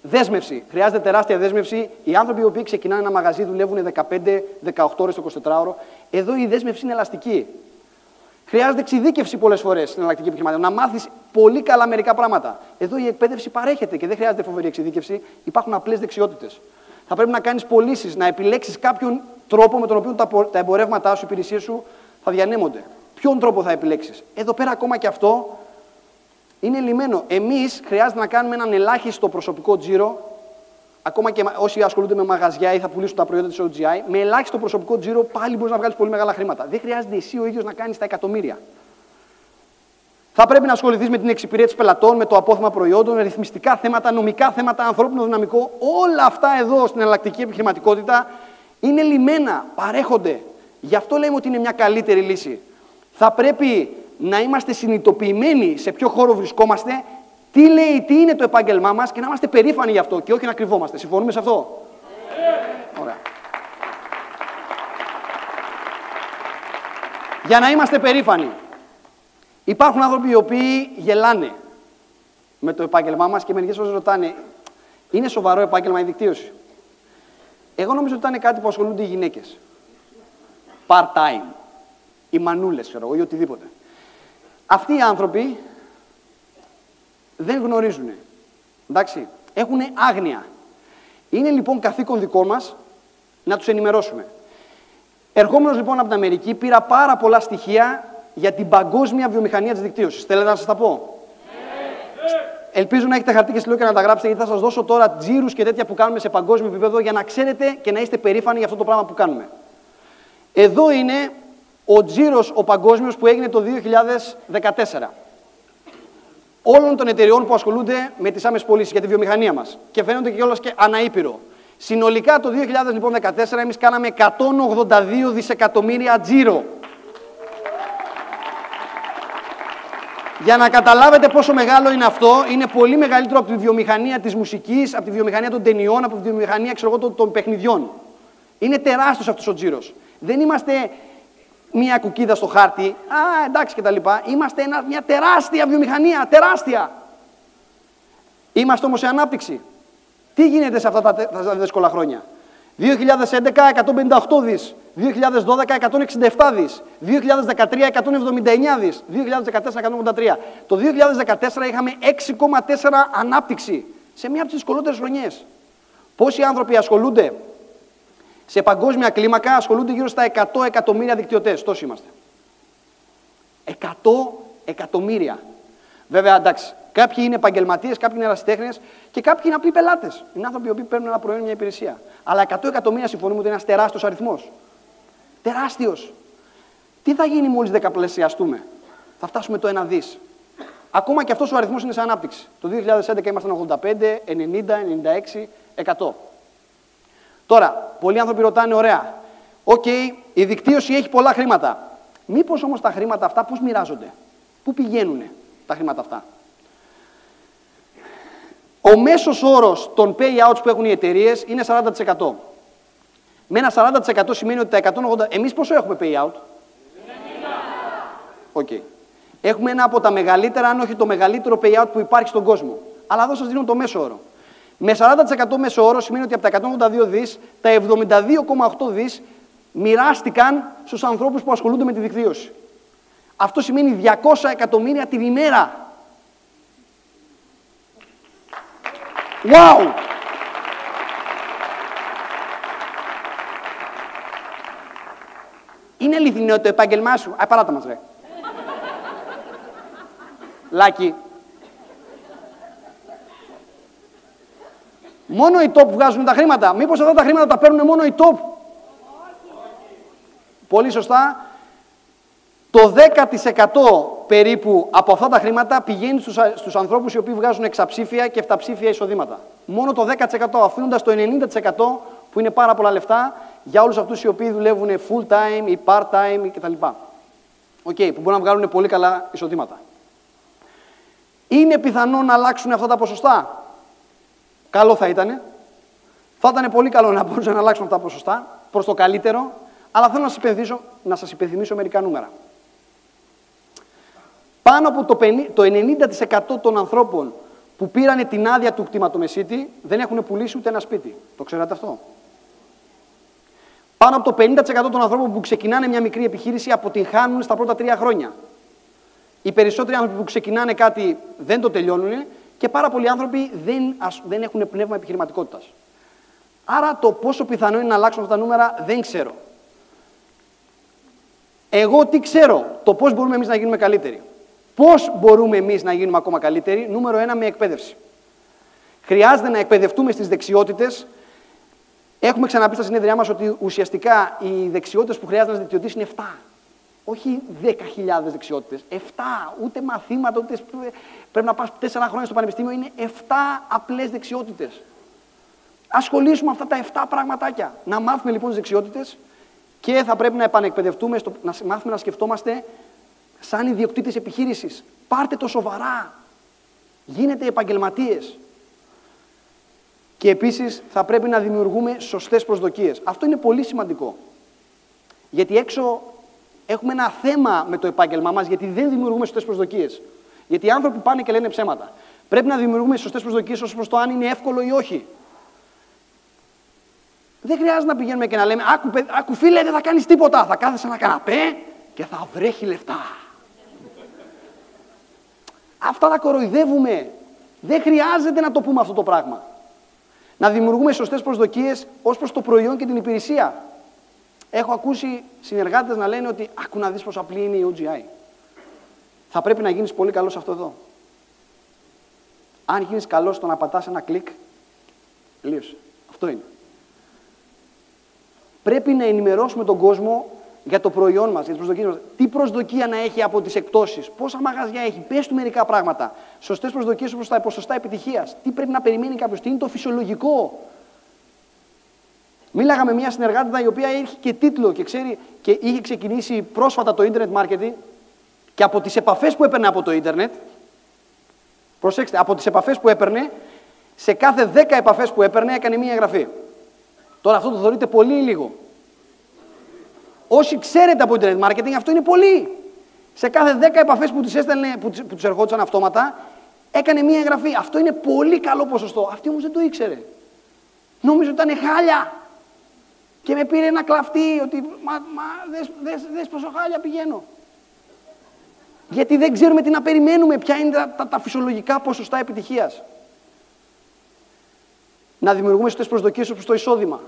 Δέσμευση. Χρειάζεται τεράστια δέσμευση. Οι άνθρωποι οι οποίοι ξεκινάνε ένα μαγαζί δουλεύουν 15-18 ώρες το 24ωρο. Εδώ η δέσμευση είναι ελαστική. Χρειάζεται εξειδίκευση πολλές φορές στην εναλλακτική επιχειρηματικότητα. Να μάθεις πολύ καλά μερικά πράγματα. Εδώ η εκπαίδευση παρέχεται και δεν χρειάζεται φοβερή εξειδίκευση. Υπάρχουν απλές δεξιότητες. Θα πρέπει να κάνεις πωλήσεις, να επιλέξεις κάποιον τρόπο με τον οποίο τα εμπορεύματά σου, οι υπηρεσίες σου θα διανέμονται. Ποιον τρόπο θα επιλέξεις? Εδώ πέρα ακόμα και αυτό είναι λυμμένο. Εμείς χρειάζεται να κάνουμε έναν ελάχιστο προσωπικό τζίρο, ακόμα και όσοι ασχολούνται με μαγαζιά ή θα πουλήσουν τα προϊόντα της OGI, με ελάχιστο προσωπικό τζίρο πάλι μπορείς να βγάλεις πολύ μεγάλα χρήματα. Δεν χρειάζεται εσύ ο ίδιος να κάνεις τα εκατομμύρια. Θα πρέπει να ασχοληθείς με την εξυπηρέτηση πελατών, με το απόθεμα προϊόντων, με ρυθμιστικά θέματα, νομικά θέματα, ανθρώπινο δυναμικό. Όλα αυτά εδώ στην εναλλακτική επιχειρηματικότητα είναι λυμμένα, παρέχονται. Γι' αυτό λέμε ότι είναι μια καλύτερη λύση. Θα πρέπει να είμαστε συνειδητοποιημένοι σε ποιο χώρο βρισκόμαστε, τι λέει, τι είναι το επάγγελμά μας και να είμαστε περήφανοι γι' αυτό και όχι να κρυβόμαστε. Συμφωνούμε σε αυτό? Ωραία. Για να είμαστε περήφανοι. Υπάρχουν άνθρωποι οι οποίοι γελάνε με το επάγγελμά μας και μερικές φορές ρωτάνε: είναι σοβαρό επάγγελμα η δικτύωση? Εγώ νομίζω ότι ήταν κάτι που ασχολούνται οι γυναίκες. Part-time. Οι μανούλες, ξέρω εγώ, ή οτιδήποτε. Αυτοί οι άνθρωποι δεν γνωρίζουν. Εντάξει, έχουν άγνοια. Είναι λοιπόν καθήκον δικό μας να τους ενημερώσουμε. Ερχόμενος λοιπόν από την Αμερική, πήρα πάρα πολλά στοιχεία για την παγκόσμια βιομηχανία της δικτύωσης. Θέλετε να σας τα πω? Ελπίζω να έχετε χαρτί και στυλό και να τα γράψετε, γιατί θα σας δώσω τώρα τζίρους και τέτοια που κάνουμε σε παγκόσμιο επίπεδο για να ξέρετε και να είστε περήφανοι για αυτό το πράγμα που κάνουμε. Εδώ είναι ο τζίρος ο παγκόσμιος που έγινε το 2014. Όλων των εταιριών που ασχολούνται με τις άμεσες πωλήσεις για τη βιομηχανία μας. Και φαίνονται και όλας και αναήπειρο. Συνολικά το 2014 εμείς κάναμε 182 δισεκατομμύρια τζίρο. Για να καταλάβετε πόσο μεγάλο είναι αυτό, είναι πολύ μεγαλύτερο από τη βιομηχανία της μουσικής, από τη βιομηχανία των ταινιών, από τη βιομηχανία των παιχνιδιών. Είναι τεράστιος αυτός ο τζίρος. Δεν είμαστε μία κουκίδα στο χάρτη, εντάξει κτλ. Είμαστε μια τεράστια βιομηχανία, τεράστια. Είμαστε όμως σε ανάπτυξη. Τι γίνεται σε αυτά τα δύσκολα χρόνια? 2011, 158 δις. 2012, 167 δις. 2013, 179 δις. 2014, 183. Το 2014 είχαμε 6,4 ανάπτυξη. Σε μία από τις δυσκολότερες χρονιές. Πόσοι άνθρωποι ασχολούνται σε παγκόσμια κλίμακα? Ασχολούνται γύρω στα 100 εκατομμύρια δικτυωτές. Τόσοι είμαστε. 100 εκατομμύρια. Βέβαια, εντάξει, κάποιοι είναι επαγγελματίες, κάποιοι είναι ερασιτέχνες και κάποιοι είναι απλοί πελάτες. Είναι άνθρωποι που παίρνουν ένα προϊόν, μια υπηρεσία. Αλλά 100 εκατομμύρια, συμφωνούμε ότι είναι ένας τεράστιος αριθμός. Τεράστιος. Τι θα γίνει μόλις δεκαπλασιαστούμε? Θα φτάσουμε το 1 δις. Ακόμα και αυτός ο αριθμός είναι σε ανάπτυξη. Το 2011 ήμασταν 85, 90, 96, 100. Τώρα, πολλοί άνθρωποι ρωτάνε, ωραία, η δικτύωση έχει πολλά χρήματα. Μήπως όμως τα χρήματα αυτά πώς μοιράζονται? Πού πηγαίνουν τα χρήματα αυτά? Ο μέσος όρος των payouts που έχουν οι εταιρείες είναι 40%. Με ένα 40% σημαίνει ότι τα 180... Εμείς πόσο έχουμε payout? Έχουμε ένα από τα μεγαλύτερα, αν όχι το μεγαλύτερο payout που υπάρχει στον κόσμο. Αλλά εδώ σας δίνω το μέσο όρο. Με 40% μέσο όρο σημαίνει ότι από τα 182 δις, τα 72,8 δις μοιράστηκαν στους ανθρώπους που ασχολούνται με τη δικτύωση. Αυτό σημαίνει 200 εκατομμύρια την ημέρα. Wow! Είναι αληθινό το επάγγελμά σου? Παράτα μας, ρε. Λάκη. Μόνο οι top βγάζουν τα χρήματα. Μήπως αυτά τα χρήματα τα παίρνουν μόνο οι top? Πολύ σωστά. Το 10% περίπου από αυτά τα χρήματα πηγαίνει στους ανθρώπους οι οποίοι βγάζουν εξαψήφια και εφταψήφια εισοδήματα. Μόνο το 10%, αφήνοντας το 90% που είναι πάρα πολλά λεφτά για όλους αυτούς οι οποίοι δουλεύουν full time ή part time κτλ. Που μπορούν να βγάλουν πολύ καλά εισοδήματα. Είναι πιθανό να αλλάξουν αυτά τα ποσοστά? Καλό θα ήτανε. Θα ήταν πολύ καλό να μπορούσαν να αλλάξουν αυτά τα ποσοστά προς το καλύτερο, αλλά θέλω να σας υπενθυμίσω μερικά νούμερα. Πάνω από το 90% των ανθρώπων που πήρανε την άδεια του κτηματομεσίτη δεν έχουν πουλήσει ούτε ένα σπίτι. Το ξέρατε αυτό? Πάνω από το 50% των ανθρώπων που ξεκινάνε μια μικρή επιχείρηση αποτυγχάνουν στα πρώτα 3 χρόνια. Οι περισσότεροι άνθρωποι που ξεκινάνε κάτι δεν το τελειώνουν και πάρα πολλοί άνθρωποι δεν έχουν πνεύμα επιχειρηματικότητας. Άρα το πόσο πιθανό είναι να αλλάξουν αυτά τα νούμερα δεν ξέρω. Εγώ τι ξέρω? Το πώς μπορούμε εμείς να γίνουμε καλύτεροι. Πώς μπορούμε εμείς να γίνουμε ακόμα καλύτεροι? Νούμερο 1, με εκπαίδευση. Χρειάζεται να εκπαιδευτούμε στις δεξιότητες. Έχουμε ξαναπεί στα συνέδριά μας ότι ουσιαστικά οι δεξιότητες που χρειάζεται ένας δικτυωτής είναι 7. Όχι 10.000 δεξιότητες. 7. Ούτε μαθήματα, ούτε πρέπει να πας 4 χρόνια στο πανεπιστήμιο. Είναι 7 απλές δεξιότητες. Ασχολήσουμε αυτά τα 7 πραγματάκια. Να μάθουμε λοιπόν τις δεξιότητες και θα πρέπει να επανεκπαιδευτούμε, να μάθουμε να σκεφτόμαστε σαν ιδιοκτήτες επιχείρησης. Πάρτε το σοβαρά. Γίνετε επαγγελματίες. Και επίσης θα πρέπει να δημιουργούμε σωστές προσδοκίες. Αυτό είναι πολύ σημαντικό. Γιατί έξω έχουμε ένα θέμα με το επάγγελμά μας, γιατί δεν δημιουργούμε σωστές προσδοκίες. Γιατί οι άνθρωποι πάνε και λένε ψέματα. Πρέπει να δημιουργούμε σωστές προσδοκίες ως προς το αν είναι εύκολο ή όχι. Δεν χρειάζεται να πηγαίνουμε και να λέμε «Άκου φίλε, δεν θα κάνεις τίποτα, θα κάθεσαι ένα καναπέ και θα βρέχει λεφτά». Αυτά τα κοροϊδεύουμε. Δεν χρειάζεται να το πούμε αυτό το πράγμα. Να δημιουργούμε σωστές προσδοκίες ως προς το προϊόν και την υπηρεσία. Έχω ακούσει συνεργάτες να λένε ότι άκου να δεις πόσο απλή είναι η OGI. Θα πρέπει να γίνεις πολύ καλός σε αυτό εδώ. Αν γίνεις καλός στο να πατάς ένα κλικ, τελείωσε. Αυτό είναι. Πρέπει να ενημερώσουμε τον κόσμο για το προϊόν μας, για τις προσδοκίες μας. Τι προσδοκία να έχει από τις εκπτώσεις, πόσα μαγαζιά έχει, πες του μερικά πράγματα. Σωστές προσδοκίες όπως τα ποσοστά επιτυχίας. Τι πρέπει να περιμένει κάποιος, τι είναι το φυσιολογικό. Μίλαγα με μια συνεργάτητα η οποία έχει και τίτλο και ξέρει και είχε ξεκινήσει πρόσφατα το internet marketing και από τις επαφές που έπαιρνε από το ίντερνετ, προσέξτε, από τις επαφές που έπαιρνε, σε κάθε 10 επαφές που έπαιρνε έκανε μία εγγραφή. Τώρα αυτό το θεωρείτε πολύ ή λίγο. Όσοι ξέρετε από internet marketing, αυτό είναι πολύ. Σε κάθε 10 επαφές που τους ερχόντουσαν αυτόματα, έκανε μία εγγραφή. Αυτό είναι πολύ καλό ποσοστό. Αυτή όμως δεν το ήξερε. Νόμιζε ότι ήταν χάλια. Και με πήρε ένα κλαφτί ότι δες πόσο χάλια πηγαίνω. Γιατί δεν ξέρουμε τι να περιμένουμε, ποια είναι τα φυσιολογικά ποσοστά επιτυχίας. Να δημιουργούμε σωστές προσδοκίες όπως το εισόδημα.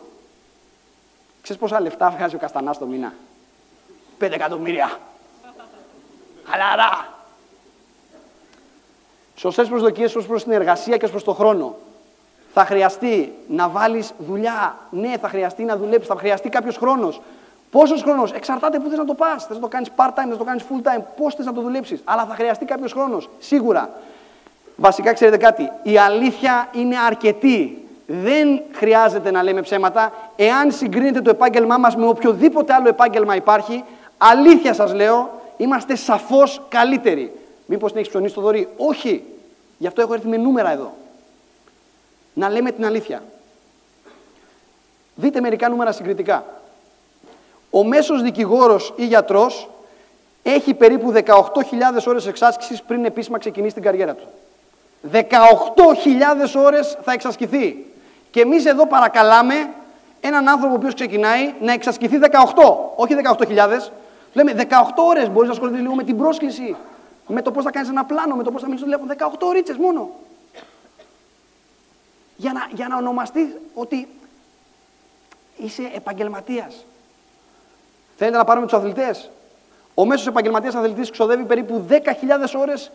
Ξέρεις πόσα λεφτά βγάζει ο Καστανάς το μήνα? 5 εκατομμύρια. Χαλαρά. Σωστές προσδοκίες ως προς την εργασία και ως προς το χρόνο. Θα χρειαστεί να βάλεις δουλειά. Ναι, θα χρειαστεί να δουλέψεις. Θα χρειαστεί κάποιος χρόνος. Πόσος χρόνος? Εξαρτάται πού θες να το πας. Θες να το κάνεις part-time, θες να το κάνεις full-time. Πώς θες να το δουλέψεις. Αλλά θα χρειαστεί κάποιος χρόνος. Σίγουρα. Βασικά, ξέρετε κάτι. Η αλήθεια είναι αρκετή. Δεν χρειάζεται να λέμε ψέματα. Εάν συγκρίνετε το επάγγελμά μας με οποιοδήποτε άλλο επάγγελμα υπάρχει, αλήθεια σας λέω, είμαστε σαφώς καλύτεροι. Μήπως την έχεις ψωνίσει το δωρή? Όχι. Γι' αυτό έχω έρθει με νούμερα εδώ. Να λέμε την αλήθεια. Δείτε μερικά νούμερα συγκριτικά. Ο μέσος δικηγόρος ή γιατρός έχει περίπου 18.000 ώρες εξάσκησης πριν επίσημα ξεκινήσει την καριέρα του. 18.000 ώρες θα εξασκηθεί. Και εμείς εδώ παρακαλάμε έναν άνθρωπο ο οποίος ξεκινάει να εξασκηθεί 18, όχι 18.000. Λέμε 18 ώρες, μπορείς να ασχοληθείς λίγο με την πρόσκληση, με το πώς θα κάνεις ένα πλάνο, με το πώς θα μιλήσεις στο τηλέφωνο. 18 ωρίτσες μόνο. Για να ονομαστείς ότι είσαι επαγγελματίας. Θέλετε να πάρουμε τους αθλητές? Ο μέσος επαγγελματίας αθλητής ξοδεύει περίπου 10.000 ώρες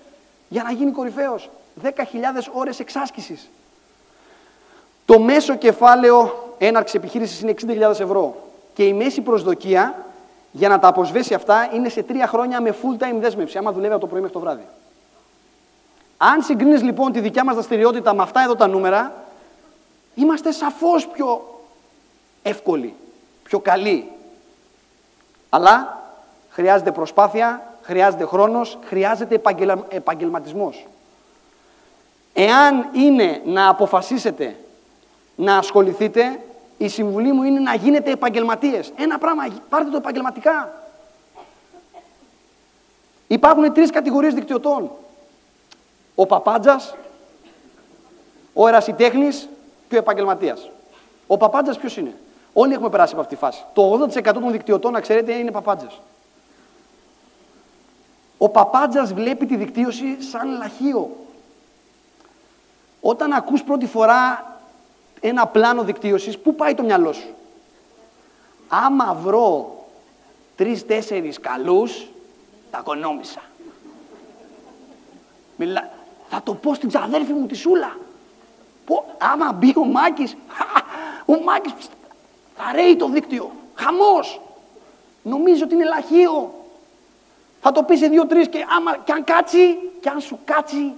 για να γίνει κορυφαίος. 10.000 ώρες εξάσκησης. Το μέσο κεφάλαιο έναρξη επιχείρησης είναι 60.000 ευρώ. Και η μέση προσδοκία για να τα αποσβέσει αυτά είναι σε 3 χρόνια με full-time δέσμευση, άμα δουλεύει από το πρωί μέχρι το βράδυ. Αν συγκρίνεις λοιπόν τη δικιά μας δραστηριότητα με αυτά εδώ τα νούμερα, είμαστε σαφώς πιο εύκολοι, πιο καλοί. Αλλά χρειάζεται προσπάθεια, χρειάζεται χρόνος, χρειάζεται επαγγελματισμός. Εάν είναι να αποφασίσετε να ασχοληθείτε, η συμβουλή μου είναι να γίνετε επαγγελματίες. Ένα πράγμα, πάρτε το επαγγελματικά. Υπάρχουν 3 κατηγορίες δικτυωτών. Ο παπάντζας, ο ερασιτέχνης και ο επαγγελματίας. Ο παπάντζας ποιος είναι? Όλοι έχουμε περάσει από αυτή τη φάση. Το 80% των δικτυωτών, να ξέρετε, είναι παπάντζας. Ο παπάντζας βλέπει τη δικτύωση σαν λαχείο. Όταν ακούς πρώτη φορά ένα πλάνο δικτύωσης, πού πάει το μυαλό σου? Άμα βρω 3-4 καλούς, τα οικονόμησα. Θα το πω στην ξαδέρφη μου τη Σούλα. Άμα μπει ο Μάκης, ο Μάκης θα ρέει το δίκτυο. Χαμός. Νομίζω ότι είναι λαχείο. Θα το πει σε 2-3 και αν κάτσει, και αν σου κάτσει.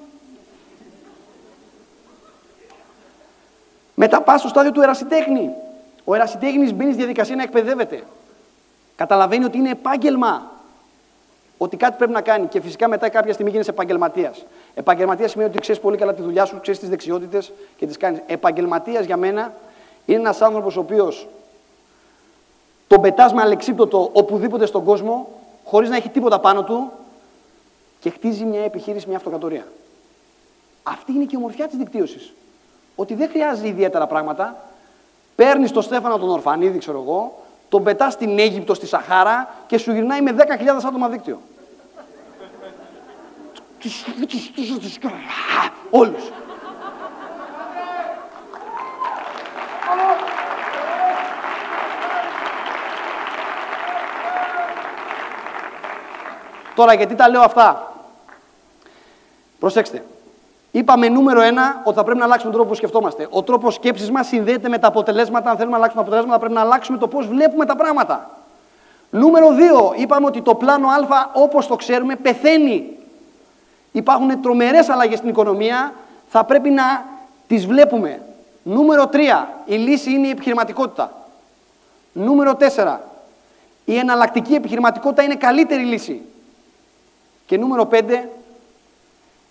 Μετά πας στο στάδιο του ερασιτέχνη. Ο ερασιτέχνης μπαίνει στη διαδικασία να εκπαιδεύεται. Καταλαβαίνει ότι είναι επάγγελμα. Ότι κάτι πρέπει να κάνει. Και φυσικά μετά κάποια στιγμή γίνεσαι επαγγελματίας. Επαγγελματίας σημαίνει ότι ξέρεις πολύ καλά τη δουλειά σου, ξέρεις τις δεξιότητες και τις κάνεις. Επαγγελματίας για μένα είναι ένας άνθρωπος ο οποίος τον πετάς με αλεξίπτωτο οπουδήποτε στον κόσμο, χωρίς να έχει τίποτα πάνω του και χτίζει μια επιχείρηση, μια αυτοκρατορία. Αυτή είναι και η ομορφιά της δικτύωσης. Ότι δεν χρειάζεται ιδιαίτερα πράγματα. Παίρνεις τον Στέφανο τον Ορφανίδη, ξέρω εγώ, τον πετάς στην Αίγυπτο, στη Σαχάρα και σου γυρνάει με 10.000 άτομα δίκτυο. Όλους. Τώρα, γιατί τα λέω αυτά. Προσέξτε. Είπαμε νούμερο 1 ότι θα πρέπει να αλλάξουμε τον τρόπο που σκεφτόμαστε. Ο τρόπος σκέψης μας συνδέεται με τα αποτελέσματα. Αν θέλουμε να αλλάξουμε τα αποτελέσματα, πρέπει να αλλάξουμε το πώς βλέπουμε τα πράγματα. Νούμερο 2. Είπαμε ότι το πλάνο Α, όπως το ξέρουμε, πεθαίνει. Υπάρχουν τρομερές αλλαγές στην οικονομία. Θα πρέπει να τις βλέπουμε. Νούμερο 3. Η λύση είναι η επιχειρηματικότητα. Νούμερο 4. Η εναλλακτική επιχειρηματικότητα είναι καλύτερη λύση. Και νούμερο 5.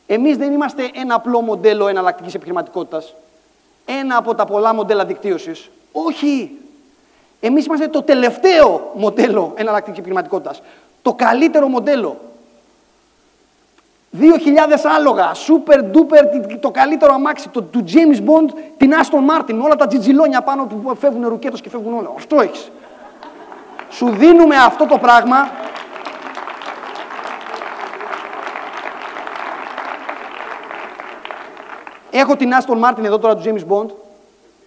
Εμείς δεν είμαστε ένα απλό μοντέλο εναλλακτικής επιχειρηματικότητας. Ένα από τα πολλά μοντέλα δικτύωσης. Όχι. Εμείς είμαστε το τελευταίο μοντέλο εναλλακτικής επιχειρηματικότητας. Το καλύτερο μοντέλο. 2.000 άλογα, super duper, το καλύτερο αμάξι, του James Bond, την Aston Martin, με όλα τα τζιτζιλόνια πάνω που φεύγουν ρουκέτος και φεύγουν όλα. Αυτό έχεις. Σου δίνουμε αυτό το πράγμα. Έχω την Aston Martin εδώ τώρα του James Bond,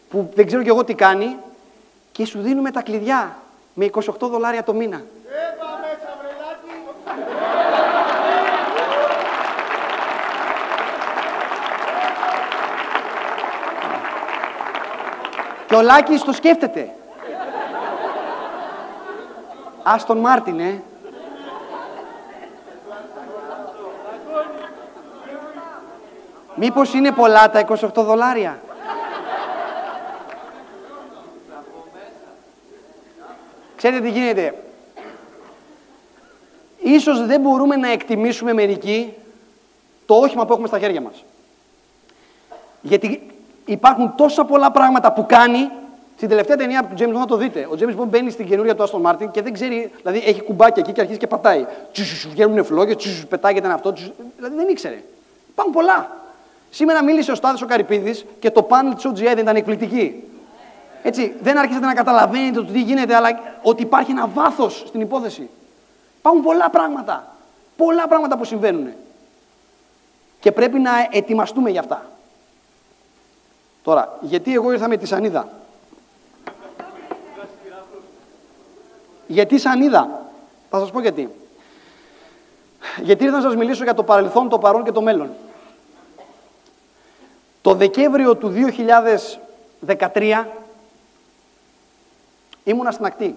που δεν ξέρω κι εγώ τι κάνει, και σου δίνουμε τα κλειδιά με $28 το μήνα. Και ο Λάκης το σκέφτεται. Aston Martin, Μήπως είναι πολλά τα $28? Ξέρετε τι γίνεται. Ίσως δεν μπορούμε να εκτιμήσουμε μερικοί το όχημα που έχουμε στα χέρια μας. Γιατί υπάρχουν τόσα πολλά πράγματα που κάνει. Στην τελευταία ταινία του James Bond θα το δείτε. Ο James Bond μπαίνει στην καινούρια του Aston Martin και δεν ξέρει, δηλαδή έχει κουμπάκια εκεί και αρχίζει και πατάει. Βγαίνουν φλόγες, πετάγεται ένα αυτό. Δηλαδή δεν ήξερε. Υπάρχουν πολλά. Σήμερα μίλησε ο Στάθης ο Καρυπίδης και το πάνελ της OGI δεν ήταν εκπληκτική. Έτσι, δεν άρχισατε να καταλαβαίνετε το τι γίνεται, αλλά ότι υπάρχει ένα βάθος στην υπόθεση. Υπάρχουν πολλά πράγματα. Πολλά πράγματα που συμβαίνουν. Και πρέπει να ετοιμαστούμε για αυτά. Τώρα, γιατί εγώ ήρθα με τη σανίδα. Γιατί σανίδα. Θα σας πω γιατί. Γιατί ήρθα να σας μιλήσω για το παρελθόν, το παρόν και το μέλλον. Το Δεκέμβριο του 2013 ήμουνα στην ακτή.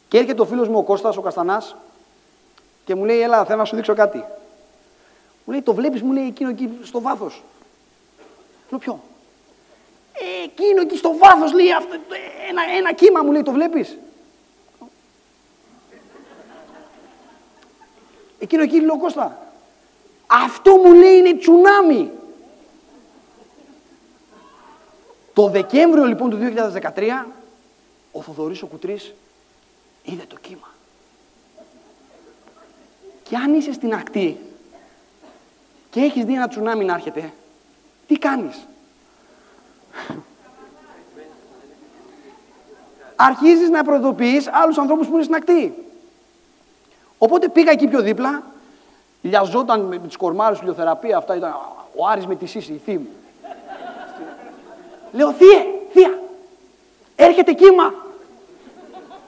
Και έρχεται ο φίλος μου ο Κώστας, ο Καστανάς, και μου λέει, έλα, θέλω να σου δείξω κάτι. Μου λέει, το βλέπεις, μου λέει, εκείνο εκεί στο βάθος. Λέω, ποιο? Εκείνο εκεί στο βάθος, λέει, ένα κύμα, μου λέει, το βλέπεις? Εκείνο εκεί, λέω, Κώστα, αυτό, μου λέει, είναι τσουνάμι. Το Δεκέμβριο, λοιπόν, του 2013, ο Θοδωρής ο Κουτρής είδε το κύμα. Και αν είσαι στην ακτή και έχεις δει ένα τσουνάμι να έρχεται, τι κάνεις? Αρχίζεις να προειδοποιείς άλλους ανθρώπους που είναι στην ακτή. Οπότε πήγα εκεί πιο δίπλα, λιαζόταν με τις κορμάρες, ηλιοθεραπεία, αυτά ήταν ο Άρης με τη Σύση, η θεία μου. Λέω, θεία, έρχεται κύμα.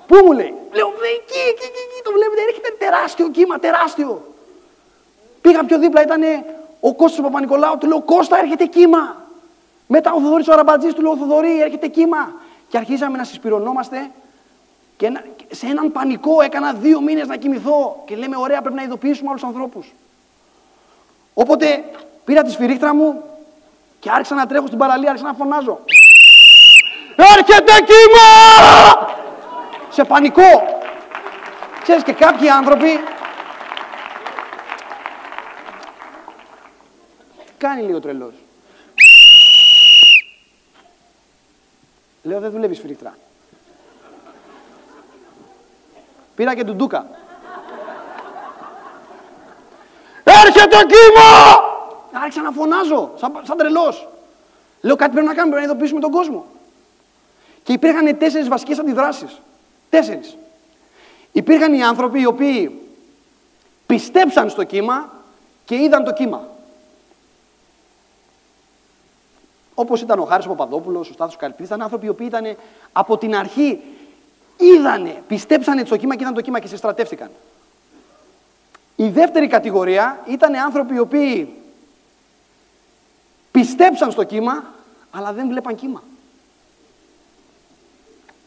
Πού, μου λέει? Λέω, εκεί, το βλέπετε, έρχεται τεράστιο κύμα, τεράστιο. Πήγα πιο δίπλα, ήταν ο Κώστας ο Παπα-Νικολάου, του λέω, Κώστα, έρχεται κύμα. Μετά ο Θοδωρής ο Αραμπατζής, του λέω, Θοδωρή, έρχεται κύμα. Και αρχίσαμε να συσπυρωνόμαστε και σε έναν πανικό έκανα 2 μήνες να κοιμηθώ. Και λέμε, ωραία, πρέπει να ειδοποιήσουμε άλλους ανθρώπους. Οπότε πήρα τη σφυρίχτρα μου και άρχισα να τρέχω στην παραλία, άρχισα να φωνάζω. Έρχεται κύμα! Σε πανικό. Ξέρεις, και κάποιοι άνθρωποι... Τι κάνει, λέει ο τρελός? Λέω, δεν δουλεύει σφυρίχτρα. Πήρα και ντουντούκα. Έρχεται κύμα! Άρχισα να φωνάζω, σαν τρελός. Λέω, κάτι πρέπει να κάνουμε, πρέπει να ειδοποιήσουμε τον κόσμο. Και υπήρχαν 4 βασικές αντιδράσεις. 4. Υπήρχαν οι άνθρωποι οι οποίοι πιστέψαν στο κύμα και είδαν το κύμα. Όπως ήταν ο Χάρης ο Παπαδόπουλος, ο Στάθος ο Καρυπίδης, ήταν άνθρωποι οι οποίοι ήταν από την αρχή, είδανε, πιστέψανε στο κύμα και είδαν το κύμα και σε στρατεύτηκαν. Η δεύτερη κατηγορία ήταν άνθρωποι οι οποίοι πιστέψαν στο κύμα, αλλά δεν βλέπαν κύμα.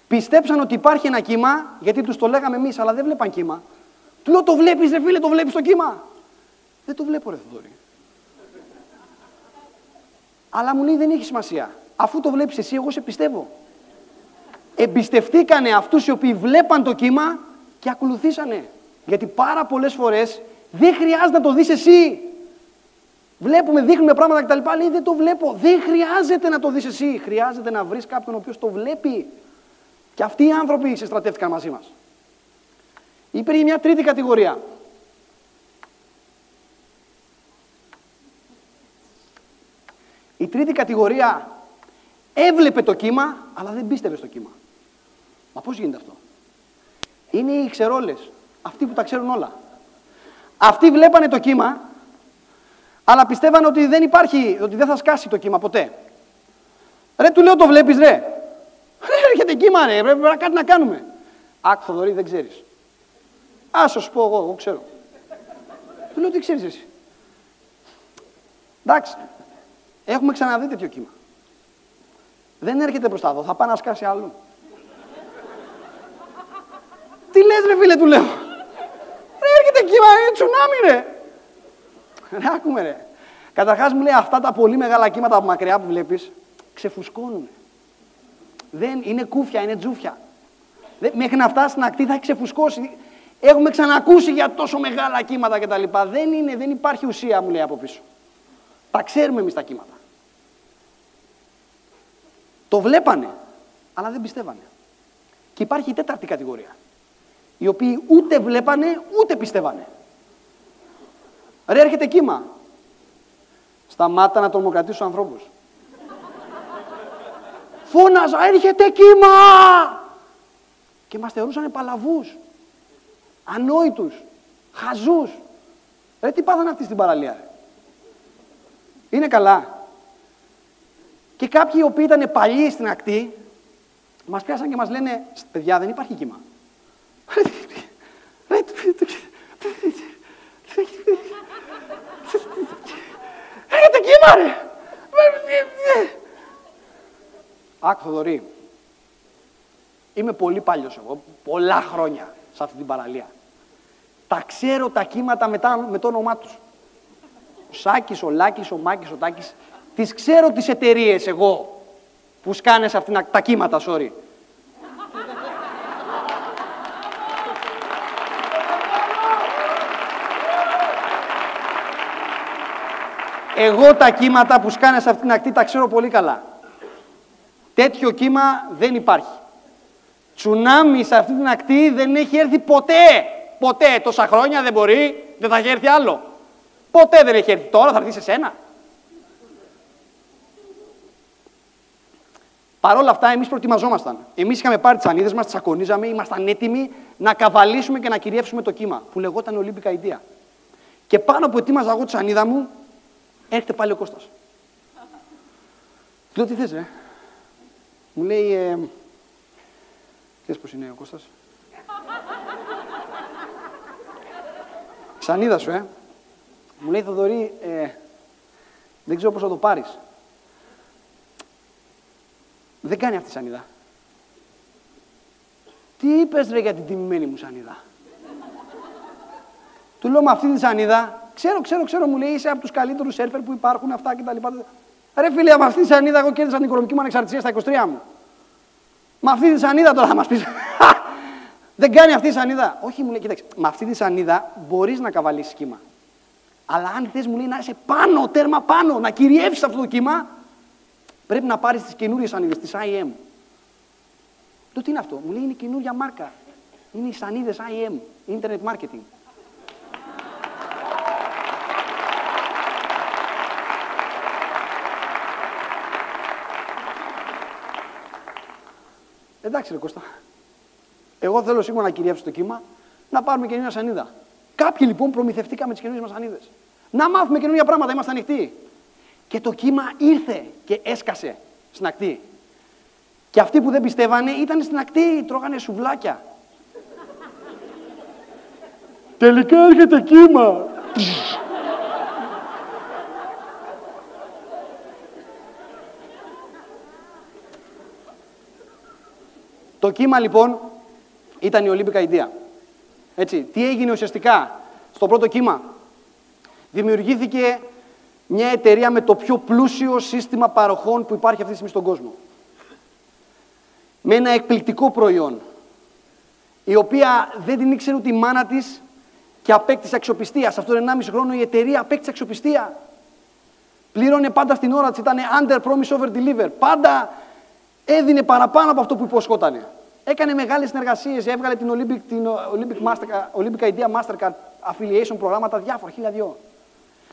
Πιστέψαν ότι υπάρχει ένα κύμα, γιατί τους το λέγαμε εμείς, αλλά δεν βλέπαν κύμα. Του λέω, το βλέπεις ρε φίλε, το βλέπεις το κύμα? Δεν το βλέπω ρε Θοδωρή. Αλλά μου λέει, δεν έχει σημασία. Αφού το βλέπεις εσύ, εγώ σε πιστεύω. Εμπιστευτήκανε αυτούς οι οποίοι βλέπαν το κύμα και ακολουθήσανε. Γιατί πάρα πολλές φορές δεν χρειάζεται να το δεις εσύ. Βλέπουμε, δείχνουμε πράγματα κτλ. Λέει, δεν το βλέπω. Δεν χρειάζεται να το δεις εσύ. Χρειάζεται να βρεις κάποιον ο οποίος το βλέπει. Και αυτοί οι άνθρωποι σε στρατεύτηκαν μαζί μας. Υπήρχε μια τρίτη κατηγορία. Η τρίτη κατηγορία έβλεπε το κύμα, αλλά δεν πίστευε στο κύμα. Μα πώς γίνεται αυτό? Είναι οι ξερόλες, αυτοί που τα ξέρουν όλα. Αυτοί βλέπανε το κύμα, αλλά πιστεύανε ότι δεν υπάρχει, ότι δεν θα σκάσει το κύμα ποτέ. Ρε, του λέω, το βλέπεις ρε? Ρε, έρχεται κύμα ρε, πρέπει κάτι να κάνουμε. Άκου Θοδωρή, δεν ξέρεις. Άσο σου πω εγώ ξέρω. Του λέω, τι ξέρεις εσύ? Εντάξει, έχουμε ξαναδεί τέτοιο κύμα. Δεν έρχεται μπροστά εδώ, θα πάει να σκάσει αλλού. Τι λες ρε φίλε, του λέω? Ρε, έρχεται κύμα, τσουνάμι ρε. Ρε, άκουμε ρε. Καταρχάς μου λέει, αυτά τα πολύ μεγάλα κύματα από μακριά που βλέπεις, ξεφουσκώνουν. Δεν, είναι κούφια, είναι τζούφια. Μέχρι να φτάσει στην ακτή θα έχει ξεφουσκώσει. Έχουμε ξανακούσει για τόσο μεγάλα κύματα κτλ. Δεν υπάρχει ουσία, μου λέει από πίσω. Τα ξέρουμε εμείς τα κύματα. Το βλέπανε, αλλά δεν πιστεύανε. Και υπάρχει η τέταρτη κατηγορία. Οι οποίοι ούτε βλέπανε, ούτε πιστεύανε. Ρε, έρχεται κύμα. Σταμάτα να τρομοκρατήσεις τους ανθρώπους. Φώναζα, έρχεται κύμα! Και μας θεωρούσαν παλαβούς, ανόητους, χαζούς. Ρε, τι πάθανε αυτοί στην παραλία, ρε? Είναι καλά? Και κάποιοι οι οποίοι ήταν παλιοί στην ακτή, μας πιάσαν και μας λένε, παιδιά, δεν υπάρχει κύμα. Έρχεται κύμα, ρε! Άκου Θοδωρή, είμαι πολύ παλιός εγώ, πολλά χρόνια σε αυτή την παραλία. Τα ξέρω τα κύματα με το όνομά τους. Ο Σάκης, ο Λάκης, ο Μάκης, ο Τάκης. Τις ξέρω τις εταιρείες εγώ που σκάνε σε αυτήν τα κύματα, sorry. Εγώ τα κύματα που σκάνε σε αυτήν την ακτή τα ξέρω πολύ καλά. Τέτοιο κύμα δεν υπάρχει. Τσουνάμι σε αυτή την ακτή δεν έχει έρθει ποτέ. Ποτέ. Τόσα χρόνια δεν μπορεί, δεν θα έχει έρθει άλλο. Ποτέ δεν έχει έρθει. Τώρα θα έρθει σε σένα. Παρ' όλα αυτά, εμείς προετοιμαζόμασταν. Εμείς είχαμε πάρει τις σανίδες μας, τις ακονίζαμε, ήμασταν έτοιμοι να καβαλήσουμε και να κυριεύσουμε το κύμα, που λεγόταν Ολύμπικα Ιδία. Και πάνω που ετοίμαζα εγώ τη σανίδα μου, έρχεται πάλι ο Κώστας. Του λέω, τι θες, ρε? Μου λέει, ξέρεις πώς είναι ο Κώστας? Σανίδα σου, Μου λέει, Θοδωρή, δεν ξέρω πώς θα το πάρεις. Δεν κάνει αυτή η σανίδα. Τι είπες, ρε, για την τιμημένη μου σανίδα? Του λέω, με αυτή τη σανίδα, ξέρω, μου λέει, είσαι από τους καλύτερους σέρφερ που υπάρχουν, αυτά κτλ. Ρε φίλε, με αυτή τη σανίδα εγώ κέρδισα την οικονομική μου ανεξαρτησία στα 23 μου. Με αυτή τη σανίδα τώρα θα μας πεις. Δεν κάνει αυτή η σανίδα. Όχι, μου λέει, κοίταξε, με αυτή τη σανίδα μπορείς να καβαλήσεις κύμα. Αλλά αν θες, μου λέει, να είσαι πάνω, τέρμα πάνω, να κυριεύσεις αυτό το κύμα, πρέπει να πάρεις τις καινούριες σανίδες, τις IM. Το τι είναι αυτό? Μου λέει, είναι καινούρια μάρκα. Είναι οι σανίδες IM, Internet Marketing. Εντάξει ρε Κώστα, εγώ θέλω σίγουρα να κυριεύσω το κύμα, να πάρουμε καινούργια σανίδα. Κάποιοι λοιπόν προμηθευτήκαμε τις καινούργιες μας σανίδες. Να μάθουμε καινούργια πράγματα, είμαστε ανοιχτοί. Και το κύμα ήρθε και έσκασε στην ακτή. Και αυτοί που δεν πιστεύανε ήταν στην ακτή, τρώγανε σουβλάκια. Τελικά έρχεται κύμα. Το κύμα λοιπόν ήταν η Olympic Idea. Έτσι, τι έγινε ουσιαστικά στο πρώτο κύμα? Δημιουργήθηκε μια εταιρεία με το πιο πλούσιο σύστημα παροχών που υπάρχει αυτή τη στιγμή στον κόσμο. Με ένα εκπληκτικό προϊόν, η οποία δεν την ήξερε ούτε η μάνα της και απέκτησε αξιοπιστία. Σε αυτόν τον 1,5 χρόνο η εταιρεία απέκτησε αξιοπιστία. Πλήρωνε πάντα στην ώρα της, ήταν under promise over deliver. Πάντα έδινε παραπάνω από αυτό που υποσχότανε. Έκανε μεγάλες συνεργασίες, έβγαλε την Olympic Idea Mastercard affiliation προγράμματα, διάφορα, 1002.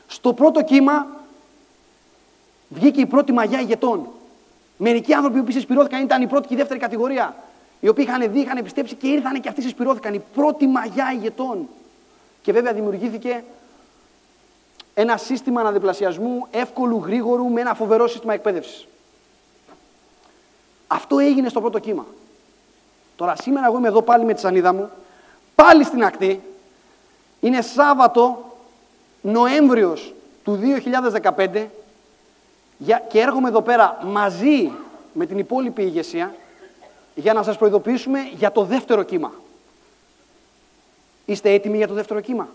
Στο πρώτο κύμα βγήκε η πρώτη μαγιά ηγετών. Μερικοί άνθρωποι που συσπηρώθηκαν ήταν η πρώτη και η δεύτερη κατηγορία. Οι οποίοι είχαν δει, είχαν πιστέψει και ήρθαν και αυτοί συσπηρώθηκαν. Η πρώτη μαγιά ηγετών. Και βέβαια δημιουργήθηκε ένα σύστημα αναδιπλασιασμού εύκολου, γρήγορου, με ένα φοβερό σύστημα εκπαίδευσης. Αυτό έγινε στο πρώτο κύμα. Τώρα σήμερα εγώ είμαι εδώ πάλι με τη σανίδα μου, πάλι στην ακτή. Είναι Σάββατο, Νοέμβριος του 2015 και έρχομαι εδώ πέρα μαζί με την υπόλοιπη ηγεσία για να σας προειδοποιήσουμε για το δεύτερο κύμα. Είστε έτοιμοι για το δεύτερο κύμα?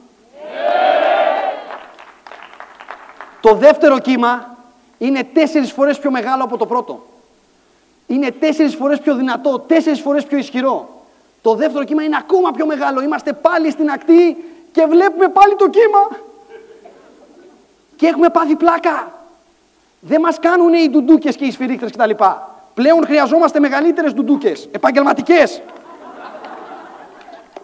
Το δεύτερο κύμα είναι 4 φορές πιο μεγάλο από το πρώτο. Είναι 4 φορές πιο δυνατό, 4 φορές πιο ισχυρό. Το δεύτερο κύμα είναι ακόμα πιο μεγάλο. Είμαστε πάλι στην ακτή και βλέπουμε πάλι το κύμα. Και έχουμε πάθει πλάκα. Δεν μας κάνουν οι ντουντούκες και οι σφυρίχτρες κτλ. Πλέον χρειαζόμαστε μεγαλύτερες ντουντούκες, επαγγελματικές.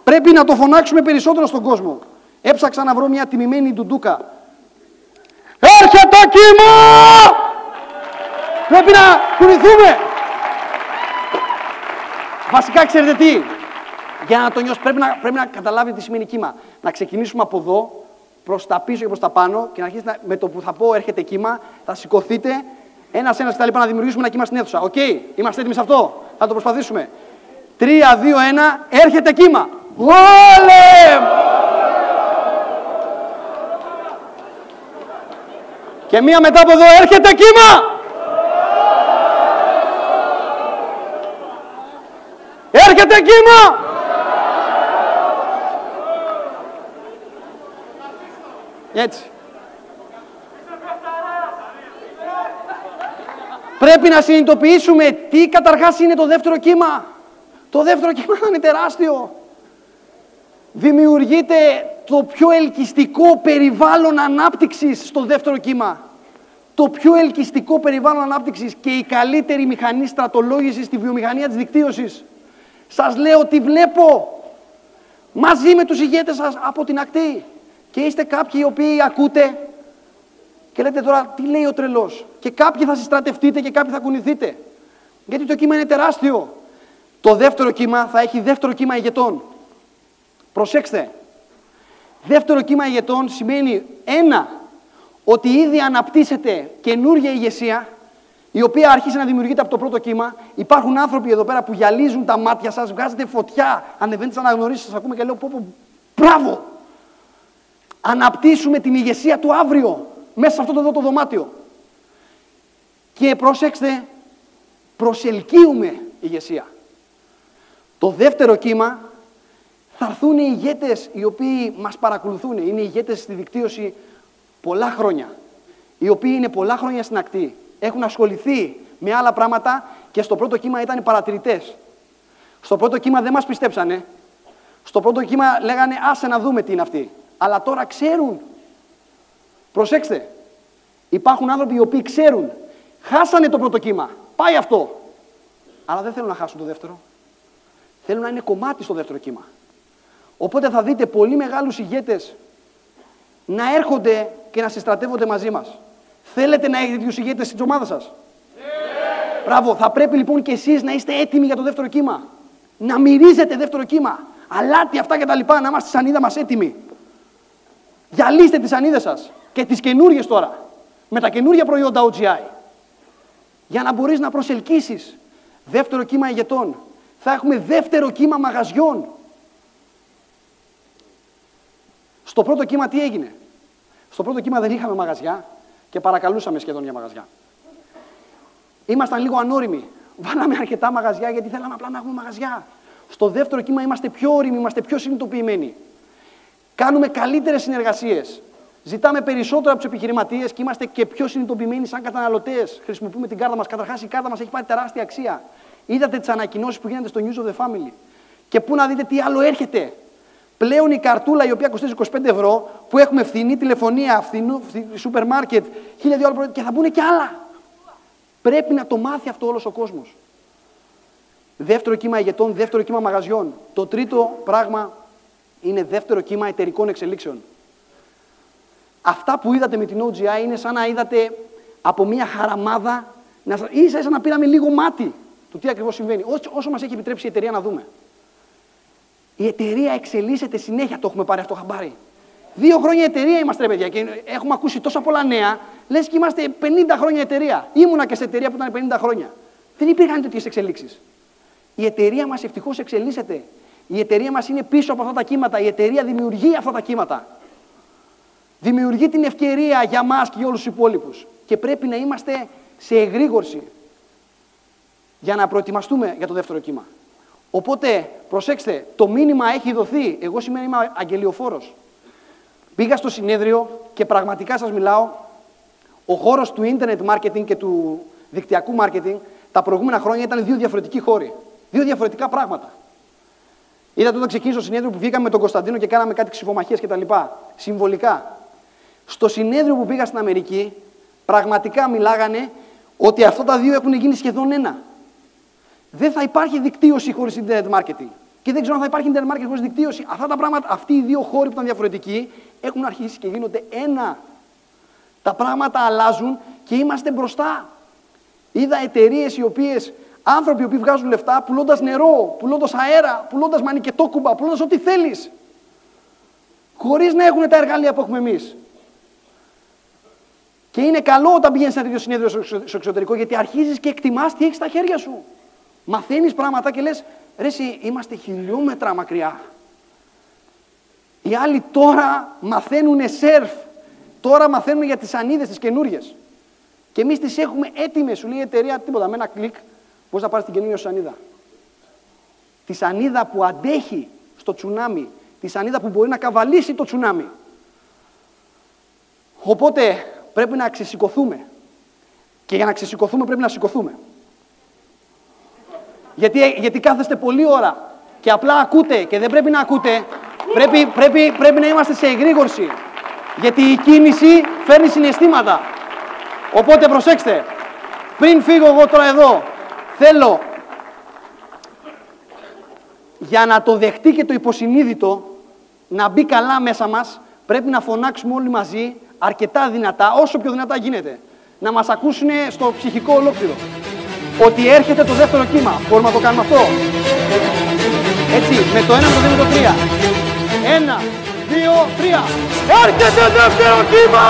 Πρέπει να το φωνάξουμε περισσότερο στον κόσμο. Έψαξα να βρω μια τιμημένη ντουντούκα. Έρχεται κύμα! Πρέπει να κουνηθούμε. Βασικά, ξέρετε τι, για να το νιώσει, πρέπει να καταλάβετε τι σημαίνει κύμα. Να ξεκινήσουμε από εδώ, προς τα πίσω και προς τα πάνω και να αρχίσετε με το που θα πω έρχεται κύμα, θα σηκωθείτε, ένας-ένας κτλ. Να δημιουργήσουμε ένα κύμα στην αίθουσα. Οκ, είμαστε έτοιμοι σε αυτό? Θα το προσπαθήσουμε. 3, 2, 1, έρχεται κύμα. Γόλεμ! Και μία μετά από εδώ, έρχεται κύμα! Έρχεται κύμα! Έτσι. Πρέπει να συνειδητοποιήσουμε τι καταρχάς είναι το δεύτερο κύμα. Το δεύτερο κύμα είναι τεράστιο. Δημιουργείται το πιο ελκυστικό περιβάλλον ανάπτυξης στο δεύτερο κύμα. Το πιο ελκυστικό περιβάλλον ανάπτυξης και η καλύτερη μηχανή στρατολόγησης στη βιομηχανία της δικτύωσης. Σας λέω τι βλέπω. Μαζί με τους ηγέτες σας από την ακτή. Και είστε κάποιοι οι οποίοι ακούτε και λέτε τώρα τι λέει ο τρελός. Και κάποιοι θα συστρατευτείτε και κάποιοι θα κουνηθείτε. Γιατί το κύμα είναι τεράστιο. Το δεύτερο κύμα θα έχει δεύτερο κύμα ηγετών. Προσέξτε. Δεύτερο κύμα ηγετών σημαίνει ένα, ότι ήδη αναπτύσσεται καινούργια ηγεσία, η οποία αρχίζει να δημιουργείται από το πρώτο κύμα. Υπάρχουν άνθρωποι εδώ πέρα που γυαλίζουν τα μάτια σας, βγάζετε φωτιά, ανεβαίνετε τις αναγνωρίσεις σας, ακούμε και λέω πω, μπράβο! Αναπτύσσουμε την ηγεσία του αύριο, μέσα σε αυτό εδώ το δωμάτιο. Και προσέξτε, προσελκύουμε ηγεσία. Το δεύτερο κύμα θα έρθουν οι ηγέτες οι οποίοι μας παρακολουθούν. Είναι ηγέτες στη δικτύωση πολλά χρόνια. Οι οποίοι είναι πολλά χρόνια στην ακτή. Έχουν ασχοληθεί με άλλα πράγματα και στο πρώτο κύμα ήταν παρατηρητές. Στο πρώτο κύμα δεν μας πιστέψανε. Στο πρώτο κύμα λέγανε άσε να δούμε τι είναι αυτή. Αλλά τώρα ξέρουν. Προσέξτε. Υπάρχουν άνθρωποι οι οποίοι ξέρουν. Χάσανε το πρώτο κύμα. Πάει αυτό. Αλλά δεν θέλουν να χάσουν το δεύτερο. Θέλουν να είναι κομμάτι στο δεύτερο κύμα. Οπότε θα δείτε πολύ μεγάλους ηγέτες να έρχονται και να συστρατεύονται μαζί μας. Θέλετε να έχετε τους ηγέτες στην ομάδα σας? Μπράβο, θα πρέπει λοιπόν και εσείς να είστε έτοιμοι για το δεύτερο κύμα. Να μυρίζετε δεύτερο κύμα. Αλάτι αυτά και τα λοιπά, να είμαστε στη σανίδα μας έτοιμοι. Γυαλίστε τις σανίδες σας και τις καινούριες τώρα. Με τα καινούργια προϊόντα OGI. Για να μπορείς να προσελκύσεις δεύτερο κύμα ηγετών. Θα έχουμε δεύτερο κύμα μαγαζιών. Στο πρώτο κύμα τι έγινε? Στο πρώτο κύμα δεν είχαμε μαγαζιά και παρακαλούσαμε σχεδόν για μαγαζιά. Ήμασταν λίγο ανώριμοι. Βάλαμε αρκετά μαγαζιά γιατί θέλαμε απλά να έχουμε μαγαζιά. Στο δεύτερο κύμα είμαστε πιο ώριμοι, είμαστε πιο συνειδητοποιημένοι. Κάνουμε καλύτερες συνεργασίες. Ζητάμε περισσότερο από τους επιχειρηματίες και είμαστε και πιο συνειδητοποιημένοι σαν καταναλωτές. Χρησιμοποιούμε την κάρτα μας. Καταρχάς, η κάρτα μας έχει πάρει τεράστια αξία. Είδατε τις ανακοινώσεις που γίνονται στο News of the Family. Και πού να δείτε τι άλλο έρχεται. Πλέον η καρτούλα η οποία κοστίζει 25 ευρώ, που έχουμε φθηνή τηλεφωνία, φθηνό σούπερ μάρκετ, 1000 δύο άλλα και θα μπουν και άλλα. Πρέπει να το μάθει αυτό όλος ο κόσμος. Δεύτερο κύμα ηγετών, δεύτερο κύμα μαγαζιών. Το τρίτο πράγμα είναι δεύτερο κύμα εταιρικών εξελίξεων. Αυτά που είδατε με την OGI είναι σαν να είδατε από μια χαραμάδα, ίσα-ίσα να πήραμε λίγο μάτι του τι ακριβώς συμβαίνει. Όσο μας έχει επιτρέψει η εταιρεία να δούμε. Η εταιρεία εξελίσσεται συνέχεια, το έχουμε πάρει αυτό χαμπάρι. 2 χρόνια εταιρεία είμαστε, ρε παιδιά, και έχουμε ακούσει τόσα πολλά νέα, λες και είμαστε 50 χρόνια εταιρεία. Ήμουνα και σε εταιρεία που ήταν 50 χρόνια. Δεν υπήρχαν τέτοιες εξελίξεις. Η εταιρεία μας ευτυχώς εξελίσσεται. Η εταιρεία μας είναι πίσω από αυτά τα κύματα. Η εταιρεία δημιουργεί αυτά τα κύματα. Δημιουργεί την ευκαιρία για μας και για όλους τους υπόλοιπους. Και πρέπει να είμαστε σε εγρήγορση για να προετοιμαστούμε για το δεύτερο κύμα. Οπότε, προσέξτε, το μήνυμα έχει δοθεί. Εγώ σήμερα είμαι αγγελιοφόρος. Πήγα στο συνέδριο και πραγματικά σας μιλάω, ο χώρος του internet marketing και του δικτυακού marketing τα προηγούμενα χρόνια ήταν 2 διαφορετικοί χώροι. 2 διαφορετικά πράγματα. Είδατε όταν ξεκίνησε το συνέδριο που βγήκαμε με τον Κωνσταντίνο και κάναμε κάτι ξυφομαχίες κτλ. Συμβολικά. Στο συνέδριο που πήγα στην Αμερική, πραγματικά μιλάγανε ότι αυτά τα 2 έχουν γίνει σχεδόν ένα. Δεν θα υπάρχει δικτύωση χωρίς internet marketing. Και δεν ξέρω αν θα υπάρχει internet marketing χωρίς δικτύωση. Αυτά τα πράγματα, αυτοί οι 2 χώροι που ήταν διαφορετικοί, έχουν αρχίσει και γίνονται ένα. Τα πράγματα αλλάζουν και είμαστε μπροστά. Είδα εταιρείες οι οποίες, άνθρωποι οι οποίοι βγάζουν λεφτά, πουλώντας νερό, πουλώντας αέρα, πουλώντας μανικετόκουμπα, πουλώντας ό,τι θέλεις. Χωρίς να έχουν τα εργαλεία που έχουμε εμείς. Και είναι καλό όταν πηγαίνεις σε ένα τέτοιο συνέδριο στο εξωτερικό, γιατί αρχίζεις και εκτιμάς τι έχεις στα χέρια σου. Μαθαίνεις πράγματα και λες, ρε εσύ, είμαστε χιλιόμετρα μακριά. Οι άλλοι τώρα μαθαίνουν σερφ. Τώρα μαθαίνουν για τις σανίδες τις καινούριες. Και εμείς τις έχουμε έτοιμες. Σου λέει η εταιρεία τίποτα. Με ένα κλικ μπορείς να πάρεις την καινούργια σανίδα. Τη σανίδα που αντέχει στο τσουνάμι. Τη σανίδα που μπορεί να καβαλήσει το τσουνάμι. Οπότε πρέπει να ξεσηκωθούμε. Και για να ξεσηκωθούμε πρέπει να σηκωθούμε. Γιατί κάθεστε πολλή ώρα και απλά ακούτε και δεν πρέπει να ακούτε. Πρέπει να είμαστε σε εγρήγορση. Γιατί η κίνηση φέρνει συναισθήματα. Οπότε προσέξτε. Πριν φύγω εγώ τώρα εδώ, θέλω για να το δεχτεί και το υποσυνείδητο να μπει καλά μέσα μας, πρέπει να φωνάξουμε όλοι μαζί αρκετά δυνατά, όσο πιο δυνατά γίνεται. Να μας ακούσουν στο ψυχικό ολόκληρο. Ότι έρχεται το δεύτερο κύμα. Μπορούμε να το κάνουμε αυτό. Έτσι, με το 1, με το 2, με το 3. 1, 2, 3. Έρχεται δεύτερο κύμα!